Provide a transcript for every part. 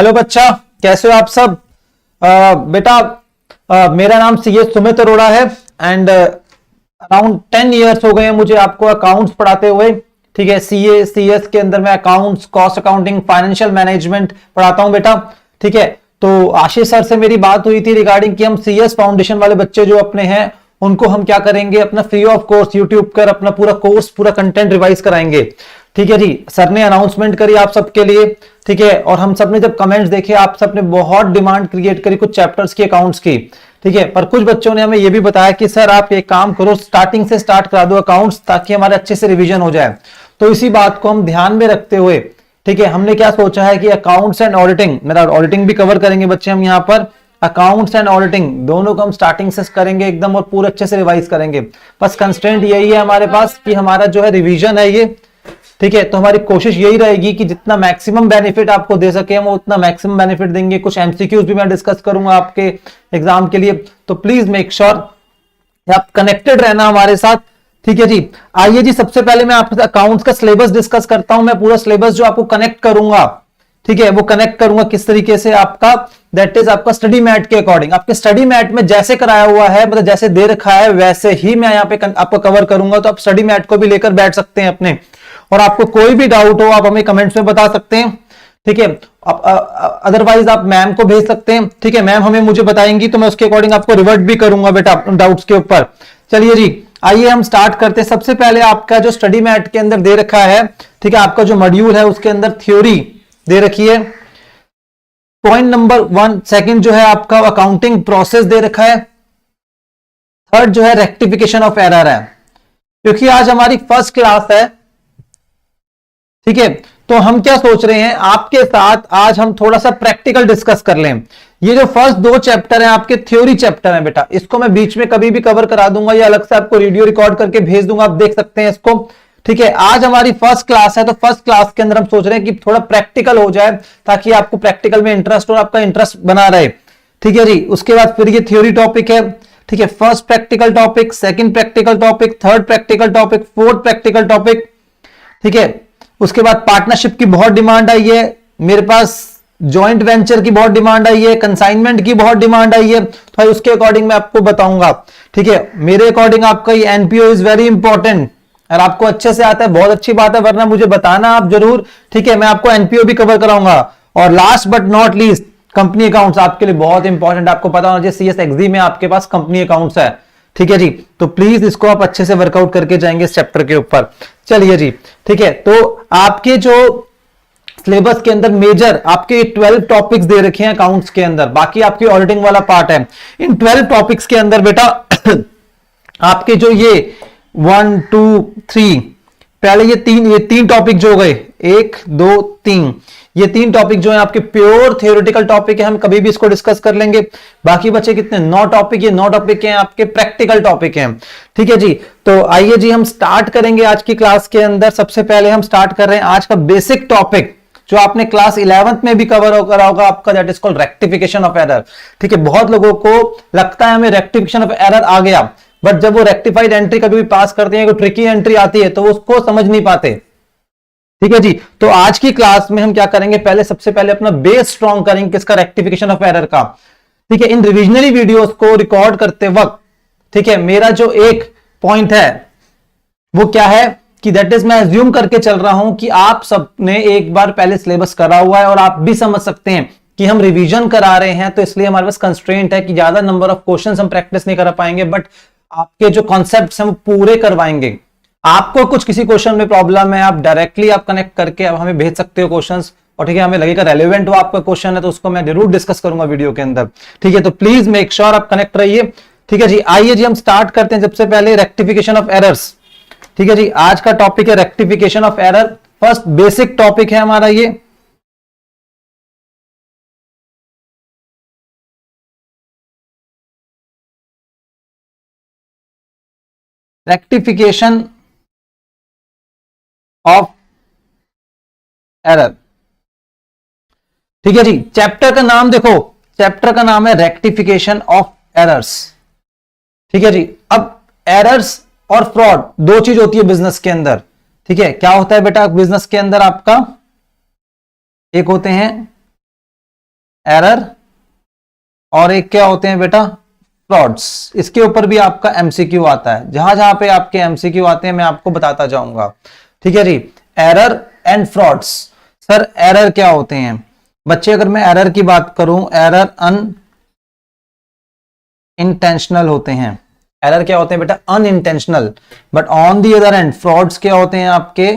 Hello बच्चा, कैसे हो आप सब। बेटा, मेरा नाम सीए सुमित अरोड़ा है एंड अराउंड 10 इयर्स हो गए हैं मुझे आपको अकाउंट्स पढ़ाते हुए। ठीक है, सीए सीएस के अंदर मैं accounts, cost accounting, financial management पढ़ाता हूं बेटा। ठीक है, तो आशीष सर से मेरी बात हुई थी रिगार्डिंग कि हम सीएस फाउंडेशन वाले बच्चे जो अपने हैं उनको हम क्या करेंगे, अपना फ्री ऑफ कोर्स यूट्यूब पर अपना पूरा कोर्स, पूरा कंटेंट रिवाइज कराएंगे। ठीक है जी, सर ने अनाउंसमेंट करी आप सबके लिए। ठीक है, और हम सब ने जब कमेंट्स देखे, आप सब ने बहुत डिमांड क्रिएट करी कुछ चैप्टर्स की, अकाउंट्स की। ठीक है, पर कुछ बच्चों ने हमें यह भी बताया कि सर आप एक काम करो, स्टार्टिंग से स्टार्ट करा दो अकाउंट्स, ताकि हमारे अच्छे से रिवीजन हो जाए। तो इसी बात को हम ध्यान में रखते हुए, ठीक है, हमने क्या सोचा है कि अकाउंट्स एंड ऑडिटिंग, मेरा ऑडिटिंग भी कवर करेंगे बच्चे हम यहाँ पर, अकाउंट्स एंड ऑडिटिंग दोनों को हम स्टार्टिंग से करेंगे एकदम और पूरे अच्छे से रिवाइज करेंगे। बस कंस्ट्रेंट यही है हमारे पास कि हमारा जो है रिवीजन है ये। ठीक है, तो हमारी कोशिश यही रहेगी कि जितना मैक्सिमम बेनिफिट आपको दे सके हम उतना मैक्सिमम बेनिफिट देंगे। कुछ एमसीक्यूज भी मैं डिस्कस करूंगा आपके एग्जाम के लिए, तो प्लीज मेक श्योर आप कनेक्टेड रहना हमारे साथ। ठीक है जी, आइए जी, सबसे पहले मैं आपके अकाउंट्स का सिलेबस डिस्कस करता हूं। मैं पूरा सिलेबस जो आपको कनेक्ट करूंगा, ठीक है, वो कनेक्ट करूंगा किस तरीके से आपका, दैट इज आपका स्टडी मैट के अकॉर्डिंग। आपके स्टडी मैट में जैसे कराया हुआ है, मतलब जैसे दे रखा है वैसे ही मैं यहाँ पे आपको कवर करूंगा। तो आप स्टडी मैट को भी लेकर बैठ सकते हैं अपने, और आपको कोई भी डाउट हो आप हमें कमेंट्स में बता सकते हैं। ठीक है, अदरवाइज आप मैम को भेज सकते हैं। ठीक है, मैम हमें मुझे बताएंगी तो मैं उसके अकॉर्डिंग आपको रिवर्ट भी करूंगा बेटा डाउट्स के ऊपर। चलिए जी, आइए हम स्टार्ट करते हैं। सबसे पहले आपका जो स्टडी मैट के अंदर दे रखा है, ठीक है, आपका जो मॉड्यूल है उसके अंदर थ्योरी दे रखी है। पॉइंट नंबर 1, सेकंड जो है आपका अकाउंटिंग प्रोसेस दे रखा है। थर्ड जो है रेक्टिफिकेशन ऑफ एरर है, क्योंकि आज हमारी फर्स्ट क्लास है। ठीक है, तो हम क्या सोच रहे हैं आपके साथ आज हम थोड़ा सा प्रैक्टिकल डिस्कस कर लें। ये जो फर्स्ट 2 चैप्टर हैं आपके थ्योरी चैप्टर हैं बेटा, इसको मैं बीच में कभी भी कवर करा दूंगा या अलग से आपको वीडियो रिकॉर्ड करके भेज दूंगा, आप देख सकते हैं इसको। ठीक है, आज हमारी फर्स्ट क्लास है, तो फर्स्ट क्लास के अंदर हम सोच रहे हैं कि थोड़ा प्रैक्टिकल हो जाए, ताकि आपको प्रैक्टिकल में इंटरेस्ट और आपका इंटरेस्ट बना रहे। ठीक है जी, उसके बाद फिर ये थ्योरी टॉपिक है। ठीक है, first practical topic, second practical topic, third practical topic, fourth practical topic. ठीक है, उसके बाद पार्टनरशिप की बहुत डिमांड आई है मेरे पास, जॉइंट वेंचर की बहुत डिमांड आई है, कंसाइनमेंट की बहुत डिमांड आई है, तो उसके अकॉर्डिंग मैं आपको बताऊंगा। ठीक है, मेरे अकॉर्डिंग आपका ये एनपीओ इज वेरी इंपॉर्टेंट, और आपको अच्छे से आता है बहुत अच्छी बात है, वरना मुझे बताना आप जरूर। ठीक है, मैं आपको एनपीओ भी कवर कराऊंगा। और last but not least, company accounts आपके लिए बहुत इंपॉर्टेंट, आपको पता होना चाहिए सीएस एक्जी में आपके पास कंपनी अकाउंट्स है। ठीक है जी, तो प्लीज इसको आप अच्छे से वर्कआउट करके जाएंगे इस चैप्टर के ऊपर। चलिए जी, ठीक है, तो आपके जो सिलेबस के अंदर मेजर आपके 12 टॉपिक्स दे रखे हैं अकाउंट्स के अंदर, बाकी आपकी ऑडिटिंग वाला पार्ट है। इन 12 टॉपिक्स के अंदर बेटा आपके जो ये 1 2 3, पहले ये तीन टॉपिक जो हो गए, 1 2 3, ये 3 टॉपिक जो है आपके प्योर थियोरेटिकल टॉपिक है, हम कभी भी इसको डिस्कस कर लेंगे। बाकी बचे कितने 9 टॉपिक, ये 9 टॉपिक हैं आपके प्रैक्टिकल टॉपिक हैं। ठीक है जी, तो आइए जी हम स्टार्ट करेंगे आज की क्लास के अंदर। सबसे पहले हम स्टार्ट कर रहे हैं आज का बेसिक टॉपिक, जो आपने क्लास 11th में भी कवर करा होगा आपका, that is called rectification of error. ठीक है, बहुत लोगों को लगता है हमें रेक्टिफिकेशन ऑफ एरर आ गया, बट जब वो रेक्टिफाइड एंट्री कभी भी पास करते हैं, कोई ट्रिकी एंट्री आती है तो उसको समझ नहीं पाते। ठीक है जी, तो आज की क्लास में हम क्या करेंगे, पहले सबसे पहले अपना बेस स्ट्रॉन्ग करेंगे किसका, रेक्टिफिकेशन ऑफ एरर का। ठीक है, इन रिविजनरी वीडियोस को रिकॉर्ड करते वक्त, ठीक है, मेरा जो एक पॉइंट है वो क्या है कि दैट इज मैं अज्यूम करके चल रहा हूं कि आप सबने एक बार पहले सिलेबस करा हुआ है, और आप भी समझ सकते हैं कि हम रिवीजन करा रहे हैं, तो इसलिए हमारे पास कंस्ट्रेंट है कि ज्यादा नंबर ऑफ क्वेश्चंस हम प्रैक्टिस नहीं कर पाएंगे, बट आपके जो कॉन्सेप्ट्स हैं वो पूरे करवाएंगे। आपको कुछ किसी क्वेश्चन में प्रॉब्लम है, आप डायरेक्टली आप कनेक्ट करके आप हमें भेज सकते हो क्वेश्चंस, और ठीक है, हमें लगेगा रेलेवेंट हो आपका क्वेश्चन है तो उसको मैं जरूर डिस्कस करूंगा वीडियो के अंदर। ठीक है, तो प्लीज मेक श्योर आप कनेक्ट रहिए। ठीक है जी, आइए जी हम स्टार्ट करते हैं सबसे पहले रेक्टिफिकेशन ऑफ एरर्स। ठीक है जी, आज का टॉपिक है rectification of error, first basic topic है हमारा ये। Rectification of error. ठीक है जी, चैप्टर का नाम देखो, चैप्टर का नाम है रेक्टिफिकेशन ऑफ एरर्स। ठीक है जी, अब एरर्स और फ्रॉड 2 चीज होती है बिजनेस के अंदर। ठीक है, क्या होता है बेटा बिजनेस के अंदर आपका, एक होते हैं एरर और एक क्या होते हैं बेटा, फ्रॉड्स। इसके ऊपर भी आपका एमसीक्यू आता है, जहां जहां पे आपके एमसीक्यू आते हैं मैं आपको बताता जाऊंगा। ठीक है जी, error and frauds. Sir error क्या होते हैं बच्चे, अगर मैं एरर की बात करूं, एरर अनइंटेंशनल होते हैं। एरर क्या होते हैं बेटा, unintentional. But on the other and frauds क्या होते हैं आपके,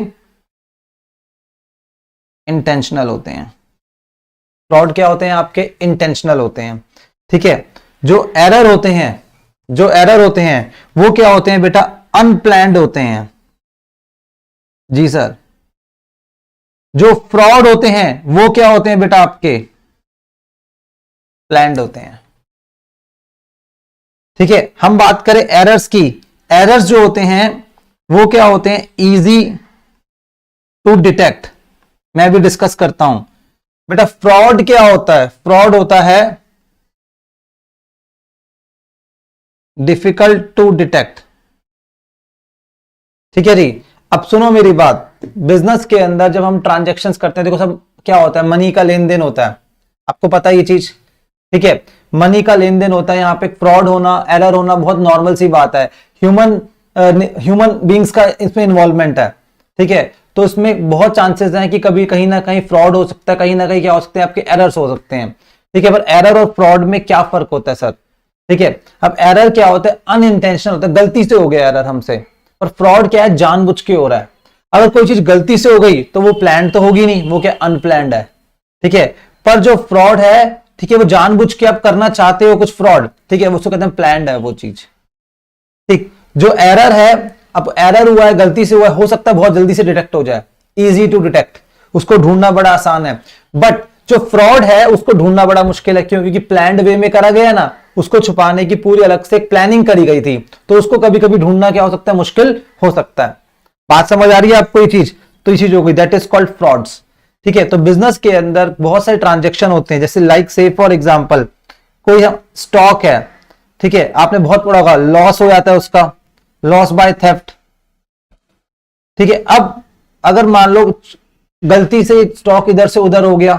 इंटेंशनल होते हैं। फ्रॉड क्या होते हैं आपके, इंटेंशनल होते हैं। ठीक है, जो एरर होते हैं, जो एरर होते हैं वो क्या होते हैं बेटा, अनप्लैन्ड होते हैं। जी सर। जो फ्रॉड होते हैं वो क्या होते हैं बेटा आपके, प्लैन्ड होते हैं। ठीक है, हम बात करें एरर्स की, एरर्स जो होते हैं वो क्या होते हैं, इजी टू डिटेक्ट। मैं भी डिस्कस करता हूं बेटा। फ्रॉड क्या होता है, फ्रॉड होता है डिफिकल्ट टू डिटेक्ट। ठीक है जी। अब सुनो मेरी बात, बिजनेस के अंदर जब हम ट्रांजैक्शंस करते हैं, देखो सब क्या होता है, मनी का लेन देन होता है, आपको पता है ये चीज। ठीक है, मनी का लेन देन होता है, यहां पे फ्रॉड होना, एरर होना बहुत नॉर्मल सी बात है। ह्यूमन बींग्स का इसमें इन्वॉल्वमेंट है। ठीक है, तो इसमें बहुत चांसेस हैं कि कभी कहीं ना कहीं फ्रॉड हो सकता है, कहीं ना कहीं क्या हो सकते हैं, आपके एरर्स हो सकते हैं। ठीक है, पर एरर और फ्रॉड में क्या फर्क होता है सर। ठीक है, अब एरर क्या होता है, अनइंटेंशनल होता है, गलती से हो गया एरर हमसे। और फ्रॉड क्या है, जानबूझ के हो रहा है। अगर कोई चीज गलती से हो गई तो वो प्लान तो होगी नहीं, वो क्या अनप्लैंड है। ठीक है, पर जो फ्रॉड है, ठीक है, वो जानबूझ के आप करना चाहते हो कुछ फ्रॉड, ठीक है, उसको कहते हैं प्लान्ड है वो चीज। ठीक, जो एरर है, अब एरर हुआ है, गलती से हुआ है, हो सकता है बहुत जल्दी से डिटेक्ट हो जाए, इजी टू डिटेक्ट, उसको ढूंढना बड़ा आसान है। बट जो फ्रॉड है उसको ढूंढना बड़ा मुश्किल है, क्यों, क्योंकि प्लान्ड वे में करा गया ना, उसको छुपाने की पूरी अलग से प्लानिंग करी गई थी, तो उसको कभी कभी ढूंढना क्या हो सकता है, मुश्किल हो सकता है। बात समझ आ रही है आपको ये चीज, तो ये चीज हो गई, दैट इज कॉल्ड फ्रॉड्स। ठीक है, तो बिजनेस के अंदर बहुत सारे ट्रांजेक्शन होते हैं, जैसे लाइक से फॉर एग्जांपल कोई स्टॉक है, ठीक है, आपने बहुत पढ़ा होगा, लॉस हो जाता है उसका, लॉस बाय थेफ्ट। ठीक है, अब अगर मान लो गलती से स्टॉक इधर से उधर हो गया,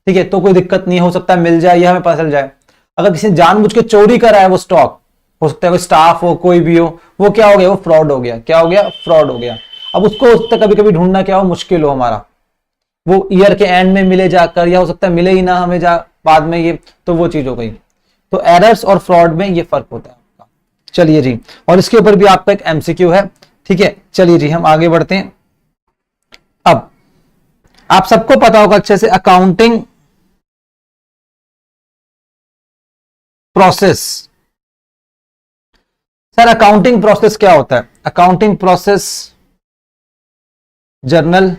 ठीक है, तो कोई दिक्कत नहीं, हो सकता है मिल जाए या हमें पता चल जाए। अगर किसी ने जानबूझ के चोरी करा है वो स्टॉक, हो सकता है कोई स्टाफ हो, कोई भी हो, वो क्या हो गया, वो फ्रॉड हो गया। क्या हो गया, फ्रॉड हो गया। अब उसको हो सकता है कभी कभी ढूंढना क्या हो, मुश्किल हो हमारा, वो ईयर के एंड में मिले जाकर, या हो सकता है मिले ही ना हमें जा बाद में, ये तो वो चीज हो गई। तो एरर्स और फ्रॉड में ये फर्क होता है आपका। चलिए जी, और इसके ऊपर भी आपका एक एमसीक्यू है। ठीक है, चलिए जी हम आगे बढ़ते हैं। अब आप सबको पता होगा अच्छे से, accounting process. Sir accounting process क्या होता है, accounting process journal,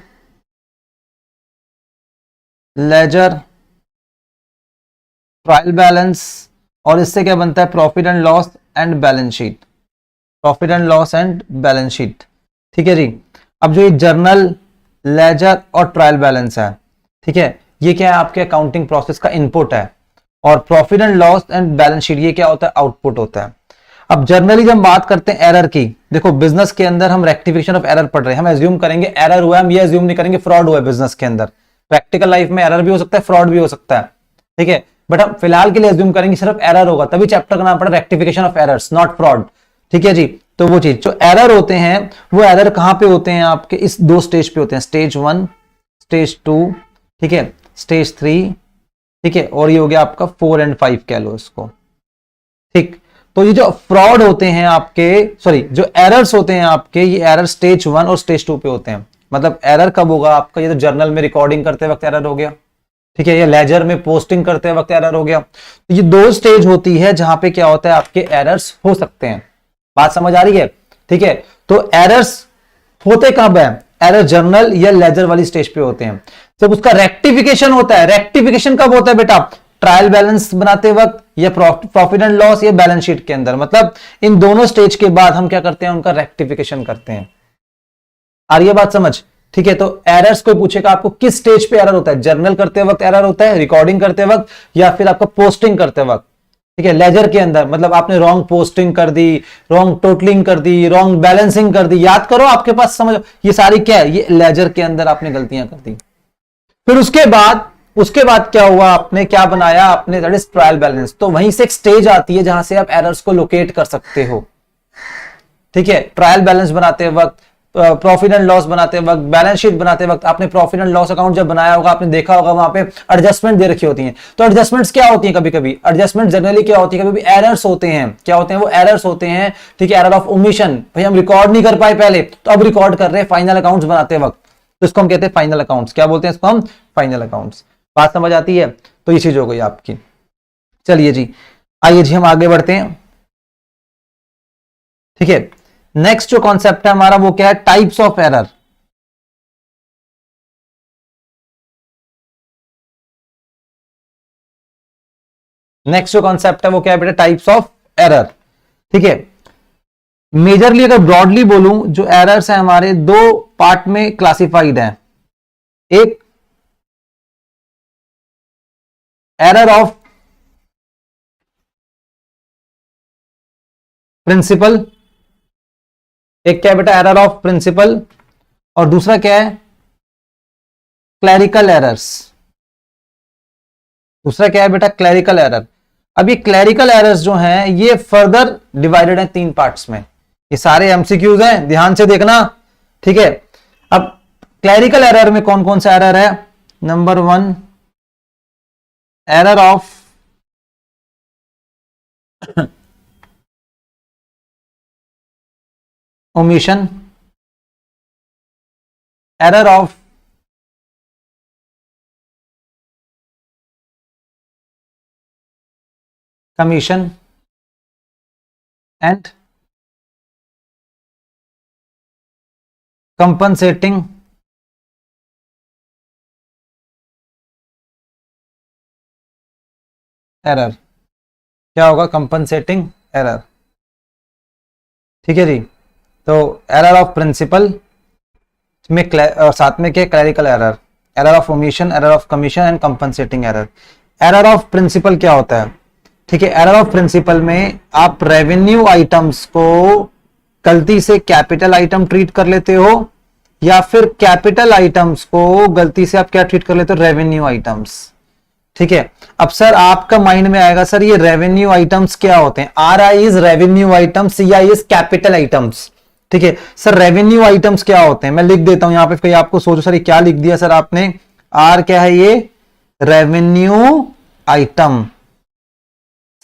ledger, trial balance, और इससे क्या बनता है, profit and loss and balance sheet, profit and loss and balance sheet. ठीक है जी, अब जो ये जर्नल, लेजर और ट्रायल बैलेंस है, ठीक है, ये क्या है, आपके अकाउंटिंग प्रोसेस का इनपुट है, और profit and loss and balance sheet ये क्या होता है, आउटपुट होता है। अब जर्नली जब बात करते हैं एरर की, देखो बिजनेस के अंदर हम रेक्टिफिकेशन ऑफ एरर पढ़ रहे हैं, हम एज्यूम करेंगे एरर हुआ है, हम ये एज्यूम नहीं करेंगे फ्रॉड हुआ है। बिजनेस के अंदर प्रैक्टिकल लाइफ में एरर भी हो सकता है, फ्रॉड भी हो सकता है, ठीक है, बट हम फिलहाल के लिए एज्यूम करेंगे सिर्फ एरर होगा, तभी चैप्टर का नाम पड़ा rectification of errors, not fraud. ठीक है जी, तो वो चीज जो एरर होते हैं, वो एरर कहां पे होते हैं आपके, इस दो स्टेज पे होते हैं, स्टेज 1, स्टेज 2, ठीक है, स्टेज 3, ठीक है, और ये हो गया आपका 4 और 5 कह लो इसको। ठीक, तो ये जो फ्रॉड होते हैं आपके, सॉरी जो एरर्स होते हैं आपके, ये एरर स्टेज 1 और स्टेज 2 पे होते हैं। मतलब एरर कब होगा आपका, ये तो जर्नल में रिकॉर्डिंग करते वक्त एरर हो गया, ठीक है, ये लेजर में पोस्टिंग करते वक्त एरर हो गया। तो ये दो स्टेज होती है जहां पे क्या होता है, आपके एरर्स हो सकते हैं। बात समझ आ रही है, ठीक है। तो एरर्स होते कब है, एरर जर्नल या लेजर वाली स्टेज पे होते हैं। जब उसका रेक्टिफिकेशन होता है, रेक्टिफिकेशन कब होता है बेटा, ट्रायल बैलेंस बनाते वक्त, या प्रॉफिट एंड लॉस, या बैलेंस शीट के अंदर। मतलब इन दोनों स्टेज के बाद हम क्या करते हैं, उनका रेक्टिफिकेशन करते हैं। आ रही है बात समझ, ठीक है। तो एरर्स कोई पूछेगा आपको किस स्टेज पे एरर होता है, जर्नल करते वक्त एरर होता है, रिकॉर्डिंग करते वक्त, या फिर आपका पोस्टिंग करते वक्त, ठीक है। लेजर के अंदर मतलब आपने रॉन्ग पोस्टिंग कर दी, रॉन्ग टोटलिंग कर दी, रॉन्ग बैलेंसिंग कर दी, याद करो आपके पास, समझो ये सारी क्या है, ये लेजर के अंदर आपने गलतियां कर दी। फिर उसके बाद उसके बाद क्या हुआ, आपने क्या बनाया, आपने दैट इज ट्रायल बैलेंस। तो वहीं से एक स्टेज आती है जहां से आप एरर्स को लोकेट कर सकते हो। ठीक है, ट्रायल बैलेंस बनाते वक्त, प्रॉफिट एंड लॉस बनाते वक्त, बैलेंस शीट बनाते वक्त, आपने प्रॉफिट एंड लॉस अकाउंट जब बनाया होगा, आपने देखा होगा वहां पे एडजस्टमेंट दे रखी होती हैं। तो एडजस्टमेंट्स क्या होती हैं, कभी कभी एडजस्टमेंट जनरली क्या होती है, कभी भी एरर्स होते हैं। क्या होते हैं वो एरर्स होते हैं, ठीक है, एरर ऑफ ओमिशन, भाई हम रिकॉर्ड नहीं कर पाए पहले, तो अब रिकॉर्ड कर रहे हैं फाइनल अकाउंट्स बनाते वक्त, तो इसको हम कहते हैं फाइनल अकाउंट्स। क्या बोलते हैं इसको हम, फाइनल अकाउंट्स। बात समझ आती है? तो ये चीज हो गई आपकी। चलिए जी, आइए जी हम आगे बढ़ते हैं। ठीक है, नेक्स्ट जो कॉन्सेप्ट है हमारा वो क्या है, टाइप्स ऑफ एरर। नेक्स्ट जो कॉन्सेप्ट है वो क्या है बेटा, टाइप्स ऑफ एरर। ठीक है, मेजरली अगर ब्रॉडली बोलूं, जो एरर्स हैं हमारे दो पार्ट में क्लासिफाइड हैं। एक एरर ऑफ प्रिंसिपल, एक क्या है बेटा, एरर ऑफ प्रिंसिपल, और दूसरा क्या है, क्लैरिकल एरर्स। दूसरा क्या है बेटा, क्लैरिकल एरर। अब ये क्लैरिकल एरर्स जो हैं ये फर्दर डिवाइडेड हैं तीन पार्ट्स में। ये सारे एमसीक्यूज हैं, ध्यान से देखना। ठीक है, अब क्लैरिकल एरर में कौन कौन सा एरर है, number 1 error of omission, error of commission and compensating error. क्या होगा, कंपनसेटिंग एरर। ठीक है जी, तो एरर ऑफ प्रिंसिपल में और साथ में क्या, clerical error, error of omission, error of commission and compensating error. Error of principle क्या होता है, ठीक है, एरर ऑफ प्रिंसिपल में आप रेवेन्यू आइटम्स को गलती से कैपिटल आइटम ट्रीट कर लेते हो, या फिर कैपिटल आइटम्स को गलती से आप क्या ट्रीट कर लेते हो, रेवेन्यू आइटम्स। ठीक है, अब सर आपका माइंड में आएगा सर ये रेवेन्यू आइटम्स क्या होते हैं, R I is revenue items, C I is capital items. ठीक है सर, रेवेन्यू आइटम्स क्या होते हैं, मैं लिख देता हूं यहां पे, फिर आपको सोचो सर ये क्या लिख दिया सर आपने, आर क्या है ये, revenue item.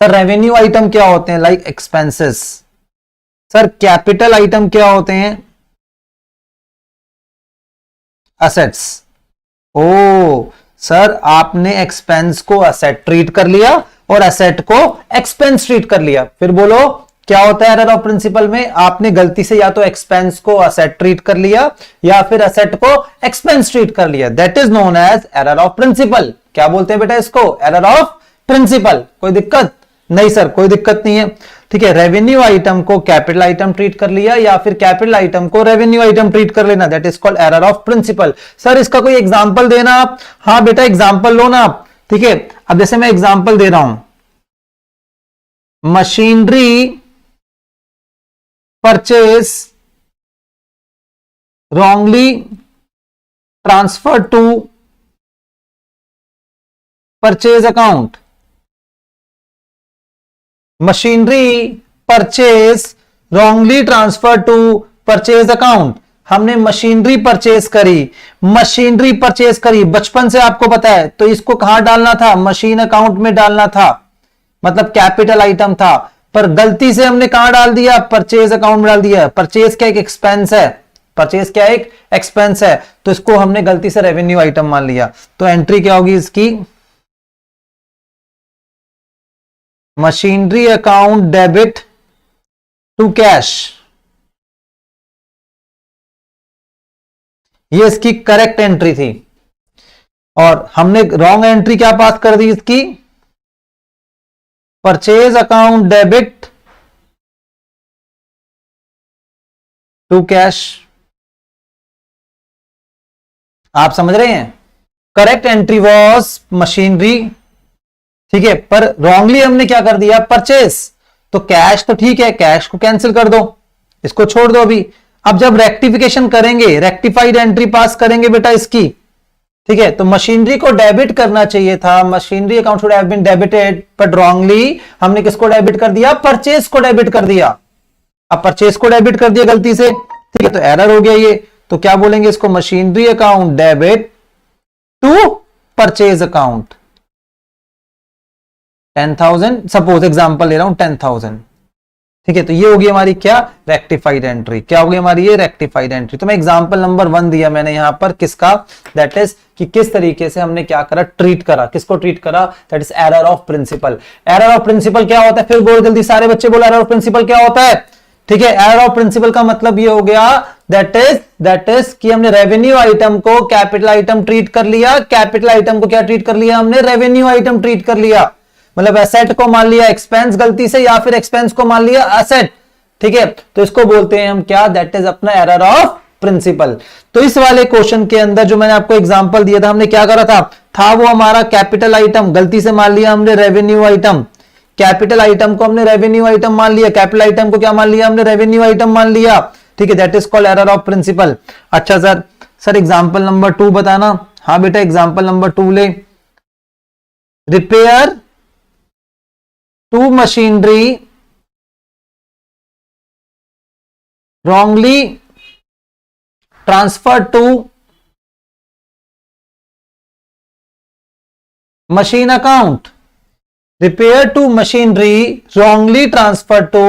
Sir revenue item क्या होते हैं, like expenses. Sir capital item क्या होते हैं, असेट्स। ओ सर आपने एक्सपेंस को असेट ट्रीट कर लिया और असेट को एक्सपेंस ट्रीट कर लिया। फिर बोलो क्या होता है एरर ऑफ प्रिंसिपल में, आपने गलती से या तो एक्सपेंस को असेट ट्रीट कर लिया या फिर असेट को एक्सपेंस ट्रीट कर लिया, that is known as error of principle. क्या बोलते हैं बेटा इसको, एरर ऑफ प्रिंसिपल। कोई दिक्कत नहीं सर, कोई दिक्कत नहीं है। ठीक है, रेवेन्यू आइटम को कैपिटल आइटम ट्रीट कर लिया या फिर कैपिटल आइटम को रेवेन्यू आइटम ट्रीट कर लेना, that is called error of principle. Sir इसका कोई एग्जांपल देना आप, हाँ बेटा एग्जांपल लो ना आप। ठीक है, अब जैसे मैं एग्जांपल दे रहा हूं, machinery purchase wrongly transferred to purchase account। Machinery purchase wrongly transferred to purchase account। हमने मशीनरी परचेज करी, मशीनरी परचेज करी, बचपन से आपको पता है, तो इसको कहां डालना था, मशीन अकाउंट में डालना था, मतलब कैपिटल आइटम था, पर गलती से हमने कहां डाल दिया, परचेज अकाउंट में डाल दिया। परचेज क्या एक एक्सपेंस है, परचेज क्या एक एक्सपेंस है, तो इसको हमने गलती से रेवेन्यू आइटम मान लिया। तो एंट्री क्या होगी इसकी, machinery account debit to cash. ये इसकी करेक्ट एंट्री थी, और हमने रॉन्ग एंट्री क्या पास कर दी इसकी, purchase account debit to cash. आप समझ रहे हैं, करेक्ट एंट्री वॉज मशीनरी, ठीक है, पर रॉन्गली हमने क्या कर दिया, परचेज। तो कैश तो ठीक है, कैश को कैंसिल कर दो, इसको छोड़ दो अभी। अब जब रेक्टिफिकेशन करेंगे, रेक्टिफाइड एंट्री पास करेंगे बेटा इसकी, ठीक है, तो मशीनरी को डेबिट करना चाहिए था, machinery account should have been debited, but wrongly हमने किसको डेबिट कर दिया? परचेज को डेबिट कर दिया। अब परचेज को डेबिट कर दिया गलती से, ठीक है, तो एरर हो गया ये। तो क्या बोलेंगे इसको? Machinery account debit to purchase account 10,000, suppose example ले रहा हूं 10,000, ठीक है, तो ये होगी हमारी क्या? Rectified entry. क्या होगी हमारी ये? Rectified entry. तो मैं एग्जांपल नंबर 1 दिया मैंने यहां पर, किसका? दैट इज कि किस तरीके से हमने क्या करा? ट्रीट करा। किसको ट्रीट करा? That is error of principle. Error of principle क्या होता है? फिर बोलो जल्दी, सारे बच्चे बोलो एरर ऑफ प्रिंसिपल क्या होता है? ठीक है, एरर ऑफ प्रिंसिपल का मतलब ये हो गया दैट इज कि हमने रेवेन्यू आइटम को कैपिटल आइटम ट्रीट कर लिया। कैपिटल आइटम को क्या ट्रीट कर लिया हमने? रेवेन्यू आइटम ट्रीट कर लिया। मतलब एसेट को मान लिया एक्सपेंस गलती से, या फिर एक्सपेंस को मान लिया एसेट। ठीक है, तो इसको बोलते हैं हम क्या? दैट इज अपना एरर ऑफ प्रिंसिपल। तो इस वाले क्वेश्चन के अंदर जो मैंने आपको एग्जांपल दिया था, हमने क्या करा था वो हमारा कैपिटल आइटम गलती से मान लिया हमने रेवेन्यू आइटम। कैपिटल आइटम को हमने रेवेन्यू आइटम मान लिया, कैपिटल आइटम को क्या मान लिया हमने? रेवेन्यू आइटम मान लिया। ठीक है, that is called error of principle. अच्छा सर एग्जांपल नंबर 2 बताना। हाँ बेटा, एग्जांपल नंबर 2 ले। Repair to machinery wrongly transferred to machine account. Repair to machinery wrongly transferred to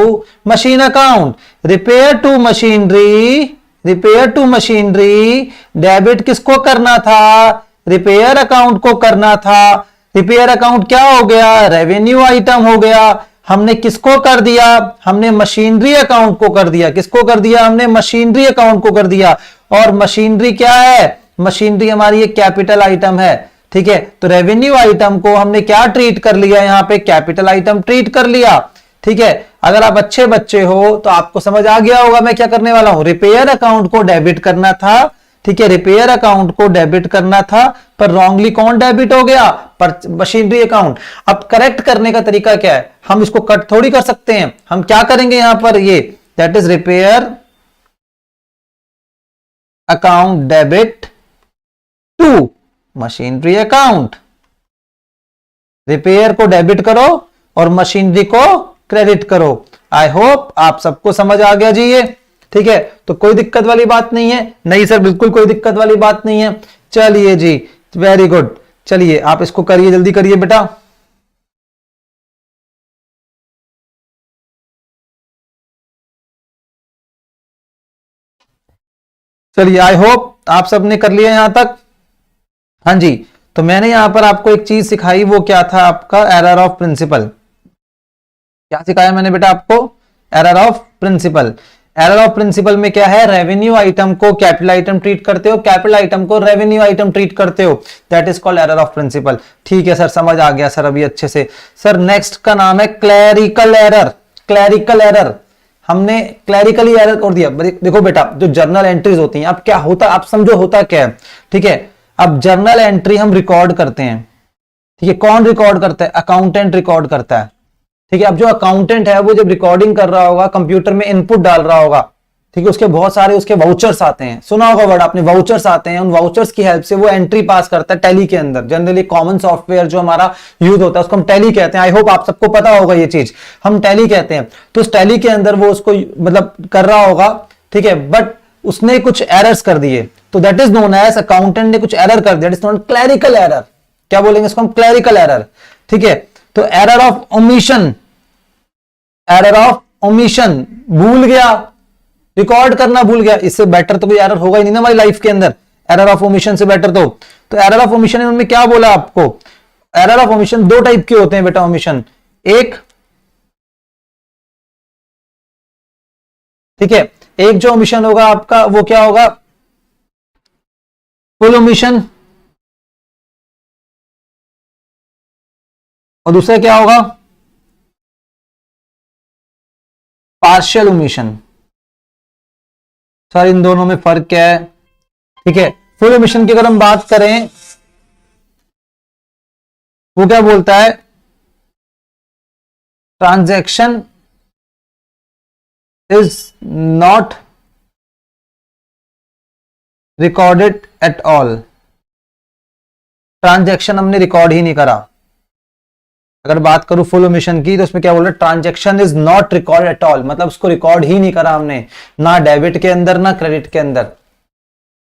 machine account. Repair to machinery debit किसको करना था? Repair account को करना था। रिपेयर अकाउंट क्या हो गया? रेवेन्यू आइटम हो गया। हमने किसको कर दिया? हमने मशीनरी अकाउंट को कर दिया। किसको कर दिया? हमने मशीनरी अकाउंट को कर दिया। और मशीनरी क्या है? मशीनरी हमारी एक कैपिटल आइटम है। ठीक है, तो रेवेन्यू आइटम को हमने क्या ट्रीट कर लिया? यहां पे कैपिटल आइटम ट्रीट कर लिया। ठीक है, अगर आप अच्छे बच्चे हो तो आपको समझ आ गया होगा मैं क्या करने वाला हूं। रिपेयर अकाउंट को डेबिट करना था। ठीक है, रिपेयर अकाउंट को डेबिट करना था, पर रॉन्गली कौन डेबिट हो गया? पर मशीनरी अकाउंट। अब करेक्ट करने का तरीका क्या है? हम इसको कट थोड़ी कर सकते हैं। हम क्या करेंगे यहां पर? ये that is repair account debit to machinery account. Repair को डेबिट करो और मशीनरी को क्रेडिट करो। आई होप आप सबको समझ आ गया जी ये। ठीक है, तो कोई दिक्कत वाली बात नहीं है। नहीं सर, बिल्कुल कोई दिक्कत वाली बात नहीं है। चलिए जी, वेरी गुड। चलिए आप इसको करिए, जल्दी करिए बेटा। चलिए, आई होप आप सबने कर लिया यहां तक। हाँ जी, तो मैंने यहां पर आपको एक चीज सिखाई, वो क्या था? आपका एरर ऑफ प्रिंसिपल। क्या सिखाया मैंने बेटा आपको? Error of principle. Error of principle में क्या है? रेवेन्यू आइटम को कैपिटल आइटम ट्रीट करते हो, कैपिटल आइटम को रेवेन्यू आइटम ट्रीट करते हो। That is called error of principle. ठीक है सर, समझ आ गया सर अभी अच्छे से। सर नेक्स्ट का नाम है क्लैरिकल एरर। क्लैरिकल एरर, हमने क्लैरिकली एरर कर दिया। देखो बेटा, जो जर्नल एंट्रीज होती हैं, अब क्या होता, आप समझो होता क्या है। ठीक है, अब जर्नल एंट्री हम रिकॉर्ड करते हैं। ठीक है, कौन रिकॉर्ड करता है? अकाउंटेंट रिकॉर्ड करता है। ठीक है, अब जो अकाउंटेंट है वो जब रिकॉर्डिंग कर रहा होगा, कंप्यूटर में इनपुट डाल रहा होगा। ठीक है, उसके बहुत सारे उसके वाउचर्स आते हैं, सुना होगा वर्ड आपने, वाउचर्स आते हैं। उन वाउचर्स की हेल्प से वो एंट्री पास करता है टैली के अंदर। जनरली कॉमन सॉफ्टवेयर जो हमारा यूज होता है उसको हम टैली कहते हैं। आई होप आप सबको पता होगा ये चीज, हम टैली कहते हैं। तो उस टैली के अंदर वो उसको मतलब कर रहा होगा। ठीक है, बट उसने कुछ एरर्स कर दिए, तो that is known as, accountant ने कुछ एरर कर दिया, that is known clerical error. क्या बोलेंगे इसको हम? Clerical error. ठीक है, तो error of omission, error of omission, भूल गया, रिकॉर्ड करना भूल गया। इससे बेटर तो कोई एरर होगा ही नहीं ना हमारी लाइफ के अंदर, एरर ऑफ ओमिशन से बेटर। तो एरर ऑफ ओमिशन उनमें क्या बोला आपको? एरर ऑफ ओमिशन दो टाइप के होते हैं बेटा ओमिशन। एक, ठीक है, एक जो ओमिशन होगा आपका वो क्या होगा? Full omission. और दूसरा क्या होगा? Partial omission. सर इन दोनों में फर्क क्या है? ठीक है, फुल ओमिशन की अगर हम बात करें, वो क्या बोलता है? Transaction is not recorded at all. Transaction हमने रिकॉर्ड ही नहीं करा। अगर बात करूं फुल ओमिशन की तो उसमें क्या बोल रहा है, transaction is not record eight all, मतलब उसको रिकॉर्ड ही नहीं करा हमने, ना डेबिट के अंदर ना क्रेडिट के अंदर।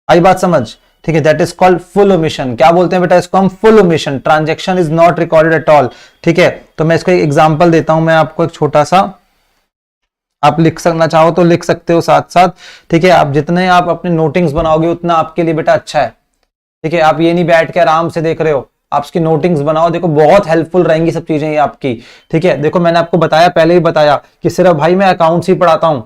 आई बात समझ, ठीक है, that is called full omission. क्या बोलते हैं बेटा इसको हम, full omission, transaction is not recorded at all. ठीक है, तो मैं इसको एक एग्जांपल देता हूं मैं आपको, एक छोटा सा, आप लिख सकना चाहो तो लिख सकते हो साथ साथ। ठीक है, आप जितने आप अपने नोटिंग्स बनाओगे उतना आपके लिए बेटा अच्छा है। ठीक है, आप ये नहीं बैठ के आराम से देख रहे हो, आप उसकी नोटिंग्स बनाओ, देखो बहुत हेल्पफुल रहेंगी सब चीजें ये आपकी। ठीक है, देखो मैंने आपको बताया, पहले ही बताया कि सिर्फ भाई मैं अकाउंट्स ही पढ़ाता हूं।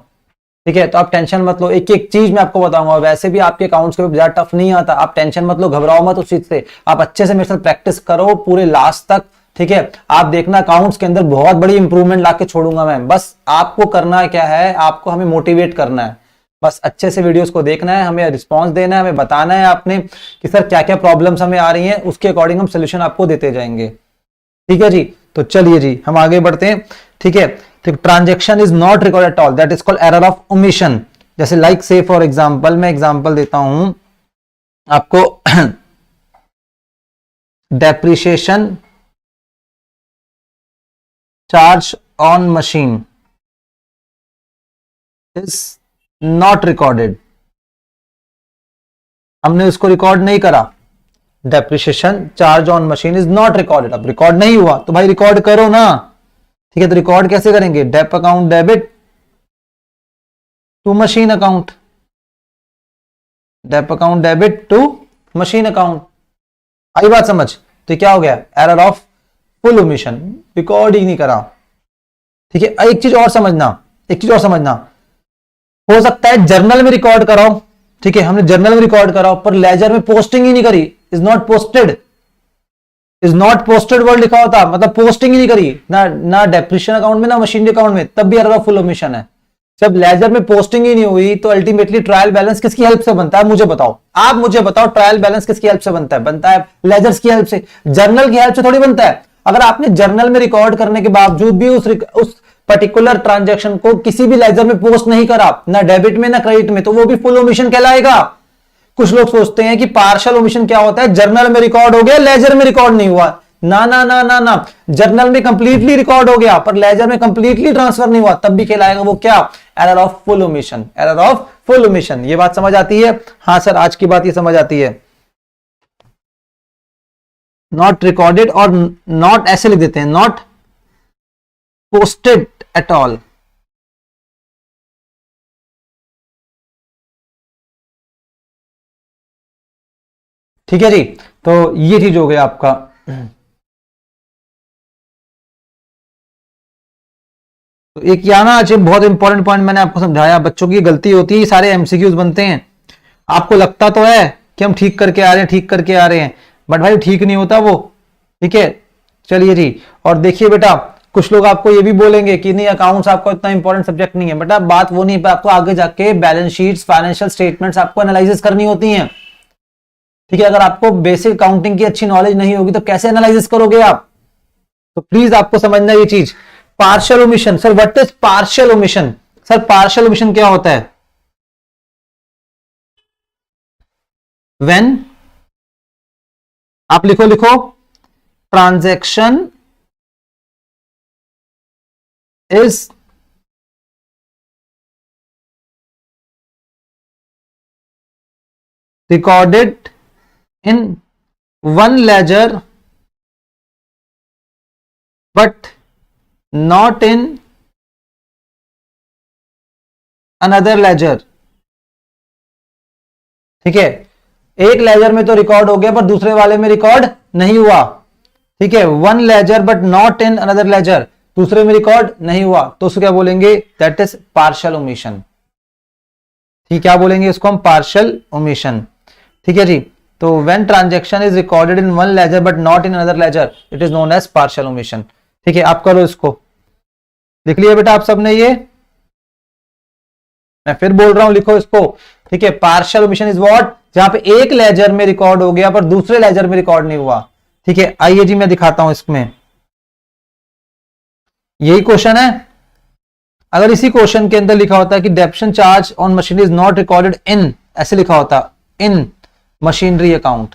ठीक है, तो आप टेंशन मत लो, एक एक चीज मैं आपको बताऊंगा। वैसे भी आपके अकाउंट्स के ज्यादा टफ नहीं आता, आप टेंशन मत लो, घबराओ मत उस चीज से। आप अच्छे से मेरे साथ प्रैक्टिस करो पूरे लास्ट तक। ठीक है, आप देखना अकाउंट्स के अंदर बहुत बड़ी इंप्रूवमेंट लाके छोड़ूंगा मैं। बस आपको करना क्या है, आपको हमें मोटिवेट करना है, बस अच्छे से वीडियोस को देखना है, हमें रिस्पांस देना है, हमें बताना है आपने कि सर क्या क्या प्रॉब्लम्स हमें आ रही हैं, उसके अकॉर्डिंग हम सोल्यूशन आपको देते जाएंगे। ठीक है जी, तो चलिए जी हम आगे बढ़ते हैं। ठीक है, transaction is not record at all, that is called error of omission. जैसे लाइक से फॉर एग्जांपल, मैं एग्जांपल देता हूं आपको, depreciation charge on machine is not recorded, हमने उसको रिकॉर्ड नहीं करा। Depreciation charge on machine is not recorded, अब रिकॉर्ड नहीं हुआ तो भाई रिकॉर्ड करो ना। ठीक है, तो रिकॉर्ड कैसे करेंगे, dep account debit to machine account, dep account debit to machine account. आई बात समझ, तो क्या हो गया, error of full omission, record ही नहीं करा। ठीक है, एक चीज और समझना, एक चीज और समझना, हो सकता है जर्नल में रिकॉर्ड कराओ। ठीक है, हमने जर्नल में रिकॉर्ड कराओ पर लेजर में पोस्टिंग ही नहीं करी, is not posted, is not posted word लिखा होता, मतलब पोस्टिंग ही नहीं करी ना डेप्रिसिएशन अकाउंट में ना मशीनरी अकाउंट में, तब भी एरर ऑफ फुल ओमिशन है। जब लेजर में पोस्टिंग ही नहीं हुई तो अल्टीमेटली ट्रायल बैलेंस किसकी हेल्प से बनता है, मुझे बताओ, आप मुझे बताओ, ट्रायल बैलेंस किसकी हेल्प से बनता है, बनता है लेजर्स की हेल्प से, जर्नल की हेल्प से थोड़ी बनता है। अगर आपने जर्नल में रिकॉर्ड करने के बावजूद भी उस पर्टिकुलर ट्रांजैक्शन को किसी भी लेजर में पोस्ट नहीं करा, ना डेबिट में ना क्रेडिट में, तो वो भी फुल ओमिशन कहलाएगा। कुछ लोग सोचते हैं कि पार्शियल ओमिशन क्या होता है, जर्नल में रिकॉर्ड हो गया लेजर में रिकॉर्ड नहीं हुआ, ना ना ना ना ना, जर्नल में कंप्लीटली रिकॉर्ड हो गया पर लेजर में कंप्लीटली ट्रांसफर नहीं हुआ, तब भी कहलाएगा वो क्या, error of full omission, error of full omission. ये बात समझ आती है, हाँ सर आज की बात ये समझ आती है। नॉट रिकॉर्डेड और नॉट ऐसे लिख देते हैं, नॉट पोस्टेड एट ऑल। ठीक है जी, तो ये चीज हो गया आपका। तो एक या ना आज बहुत इंपॉर्टेंट पॉइंट मैंने आपको समझाया, बच्चों की गलती होती है, सारे एमसीक्यूज बनते हैं, आपको लगता तो है कि हम ठीक करके आ रहे हैं, ठीक करके आ रहे हैं, बट भाई ठीक नहीं होता वो। ठीक है, चलिए जी, और देखिए बेटा कुछ लोग आपको ये भी बोलेंगे कि नहीं अकाउंट्स आपको इतना इंपॉर्टेंट सब्जेक्ट नहीं है, बेटा बात वो नहीं है, आपको आगे जाके बैलेंस शीट्स, फाइनेंशियल स्टेटमेंट्स आपको एनालिसिस करनी होती हैं। ठीक है, अगर आपको बेसिक अकाउंटिंग की अच्छी नॉलेज नहीं होगी तो कैसे एनालिसिस करोगे आप, तो प्लीज आपको समझना ये चीज। Partial omission, sir what is partial omission, sir partial omission क्या होता है, व्हेन, आप लिखो लिखो, transaction is recorded in one ledger but not in another ledger। ठीक है, एक लेजर में तो रिकॉर्ड हो गया पर दूसरे वाले में रिकॉर्ड नहीं हुआ। ठीक है, one ledger but not in another ledger, दूसरे में रिकॉर्ड नहीं हुआ, तो उसको क्या बोलेंगे, दैट इज पार्शियल ओमिशन। ठीक, क्या बोलेंगे इसको हम, पार्शियल ओमिशन। ठीक है जी, तो when transaction is recorded in one ledger but not in another ledger, it is known as partial omission. ठीक है, आप करो इसको, लिख लिया बेटा आप सबने ये, मैं फिर बोल रहा हूं लिखो इसको। ठीक है, पार्शियल ओमिशन इज व्हाट, जहां पे एक लेजर में रिकॉर्ड हो गया पर दूसरे लेजर में रिकॉर्ड नहीं हुआ। ठीक है, आइए जी मैं दिखाता हूं इसमें, यही क्वेश्चन है। अगर इसी क्वेश्चन के अंदर लिखा होता है कि डेप्शन charge on machinery is not recorded इन, ऐसे लिखा होता इन मशीनरी अकाउंट,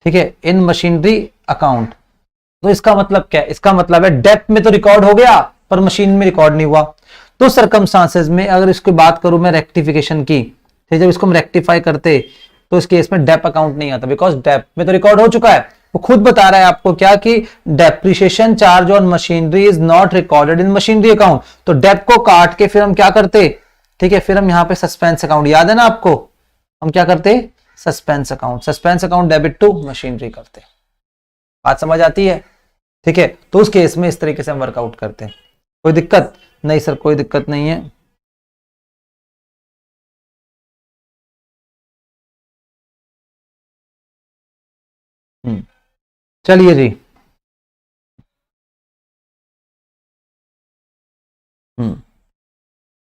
ठीक है, इन मशीनरी अकाउंट। तो इसका मतलब क्या है? इसका मतलब है डेप्थ में तो रिकॉर्ड हो गया पर मशीन में रिकॉर्ड नहीं हुआ। तो सर्कमस्टांसेस में अगर इसकी बात करूं मैं रेक्टिफिकेशन की, ठीक, जब इसको हम रेक्टिफाई करते तो इस केस में डेप अकाउंट नहीं आता, बिकॉज डेप में तो रिकॉर्ड हो चुका है। वो खुद बता रहा है आपको क्या कि depreciation charge on machinery is not recorded in machinery account. तो डेप को काट के फिर हम क्या करते, ठीक है, फिर हम यहां पे सस्पेंस अकाउंट, याद है ना आपको, हम क्या करते, suspense account debit to machinery करते। बात समझ आती है? ठीक है, तो उस केस में इस तरीके से हम वर्कआउट करते हैं। कोई दिक्कत नहीं सर? कोई दिक्कत नहीं है। चलिए जी।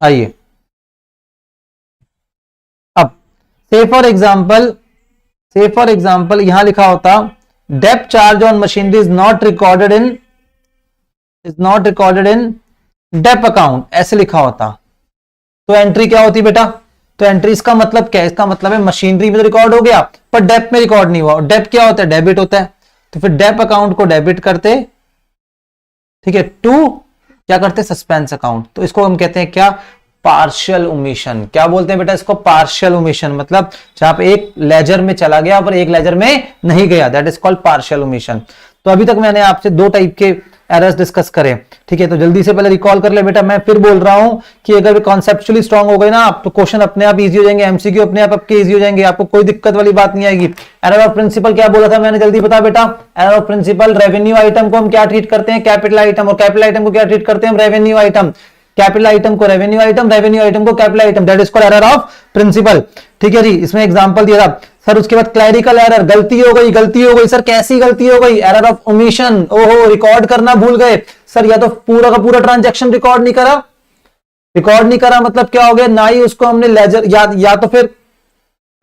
आइए अब, से फॉर एग्जाम्पल यहां लिखा होता dep charge on machinery is not recorded in dep account, ऐसे लिखा होता। तो एंट्री क्या होती बेटा? तो एंट्री इसका मतलब क्या है? इसका मतलब है मशीनरी में तो रिकॉर्ड हो गया पर डेप में रिकॉर्ड नहीं हुआ। डेप क्या होता है? डेबिट होता है। तो फिर डेप अकाउंट को डेबिट करते, ठीक है, टू क्या करते, सस्पेंस अकाउंट। तो इसको हम कहते हैं क्या, पार्शियल ओमिशन। क्या बोलते हैं बेटा इसको? Partial omission. मतलब जहां पे एक लेजर में चला गया पर एक लेजर में नहीं गया, that is called partial omission. तो अभी तक मैंने आपसे दो टाइप के एरर्स डिस्कस करें, ठीक है। तो जल्दी से पहले रिकॉल कर ले बेटा। मैं फिर बोल रहा हूं कि अगर कॉन्सेप्चुअली स्ट्रांग हो गए ना आप, तो क्वेश्चन अपने आप इजी हो जाएंगे, एमसीक्यू अपने आप आपके इजी हो जाएंगे, आपको कोई दिक्कत वाली बात नहीं आएगी। एरर ऑफ प्रिंसिपल क्या बोला था मैंने, जल्दी बता बेटा। Error of principle, revenue item को हम क्या ट्रीट करते हैं, कैपिटल आइटम, और कैपिटल आइटम को क्या ट्रीट करते हैं, रेवेन्यू आइटम। कैपिटल आइटम को रेवेन्यू आइटम, रेवेन्यू आइटम को capital item, that is called error of principle. ठीक है जी। इसमें एग्जांपल दिया था सर। उसके बाद क्लैरिकल एरर, गलती हो गई सर। कैसी गलती हो गई? Error of omission. ओहो, रिकॉर्ड करना भूल गए सर, या तो पूरा का पूरा ट्रांजैक्शन रिकॉर्ड नहीं करा, मतलब क्या हो गया, ना ही उसको हमने लेजर या तो फिर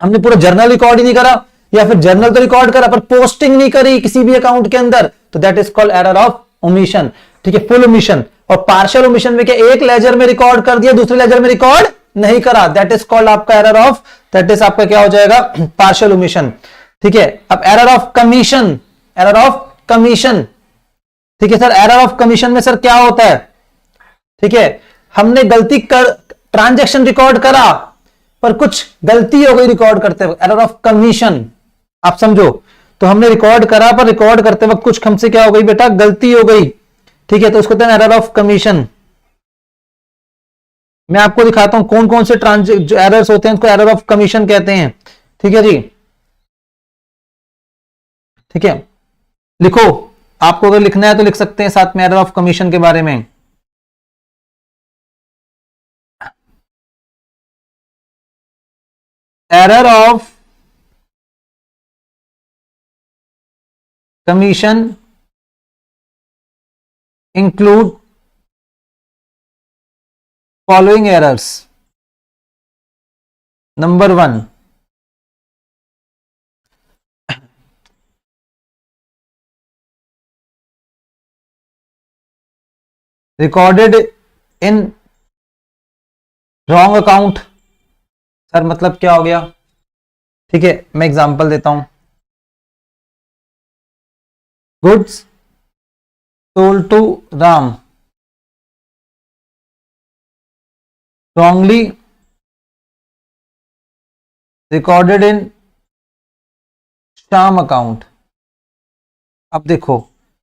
हमने पूरा जर्नल रिकॉर्ड ही नहीं करा, या फिर जर्नल तो रिकॉर्ड करा पर पोस्टिंग नहीं करी किसी भी अकाउंट के अंदर, तो that is called error of omission. ठीक है, फुल ओमिशन। और पार्शियल ओमिशन में क्या, एक लेजर में रिकॉर्ड कर दिया, दूसरे लेजर में रिकॉर्ड नहीं करा, दैट इज कॉल्ड आपका एरर ऑफ, दैट इज आपका क्या हो जाएगा, पार्शियल ओमिशन। ठीक है। अब एरर ऑफ कमीशन, ठीक है सर। एरर ऑफ कमीशन में सर क्या होता है, ठीक है, हमने गलती कर, ट्रांजैक्शन रिकॉर्ड करा पर कुछ गलती हो गई रिकॉर्ड करते वक्त, एरर ऑफ कमीशन। आप समझो, तो हमने रिकॉर्ड करा पर रिकॉर्ड करते वक्त कुछ हमसे क्या हो गई बेटा, गलती हो गई। ठीक है, तो उसको कहते हैं एरर ऑफ कमीशन। मैं आपको दिखाता हूं कौन कौन से जो एरर्स होते हैं उसको एरर ऑफ कमीशन कहते हैं। ठीक है जी। ठीक है, लिखो। आपको अगर लिखना है तो लिख सकते हैं साथ में एरर ऑफ कमीशन के बारे में। Error of commission include following errors. Number 1, recorded in wrong account. Sir मतलब क्या हो गया? ठीक है, मैं एग्जांपल देता हूं। Goods sold to Ram wrongly recorded in Shyam account. अब देखो,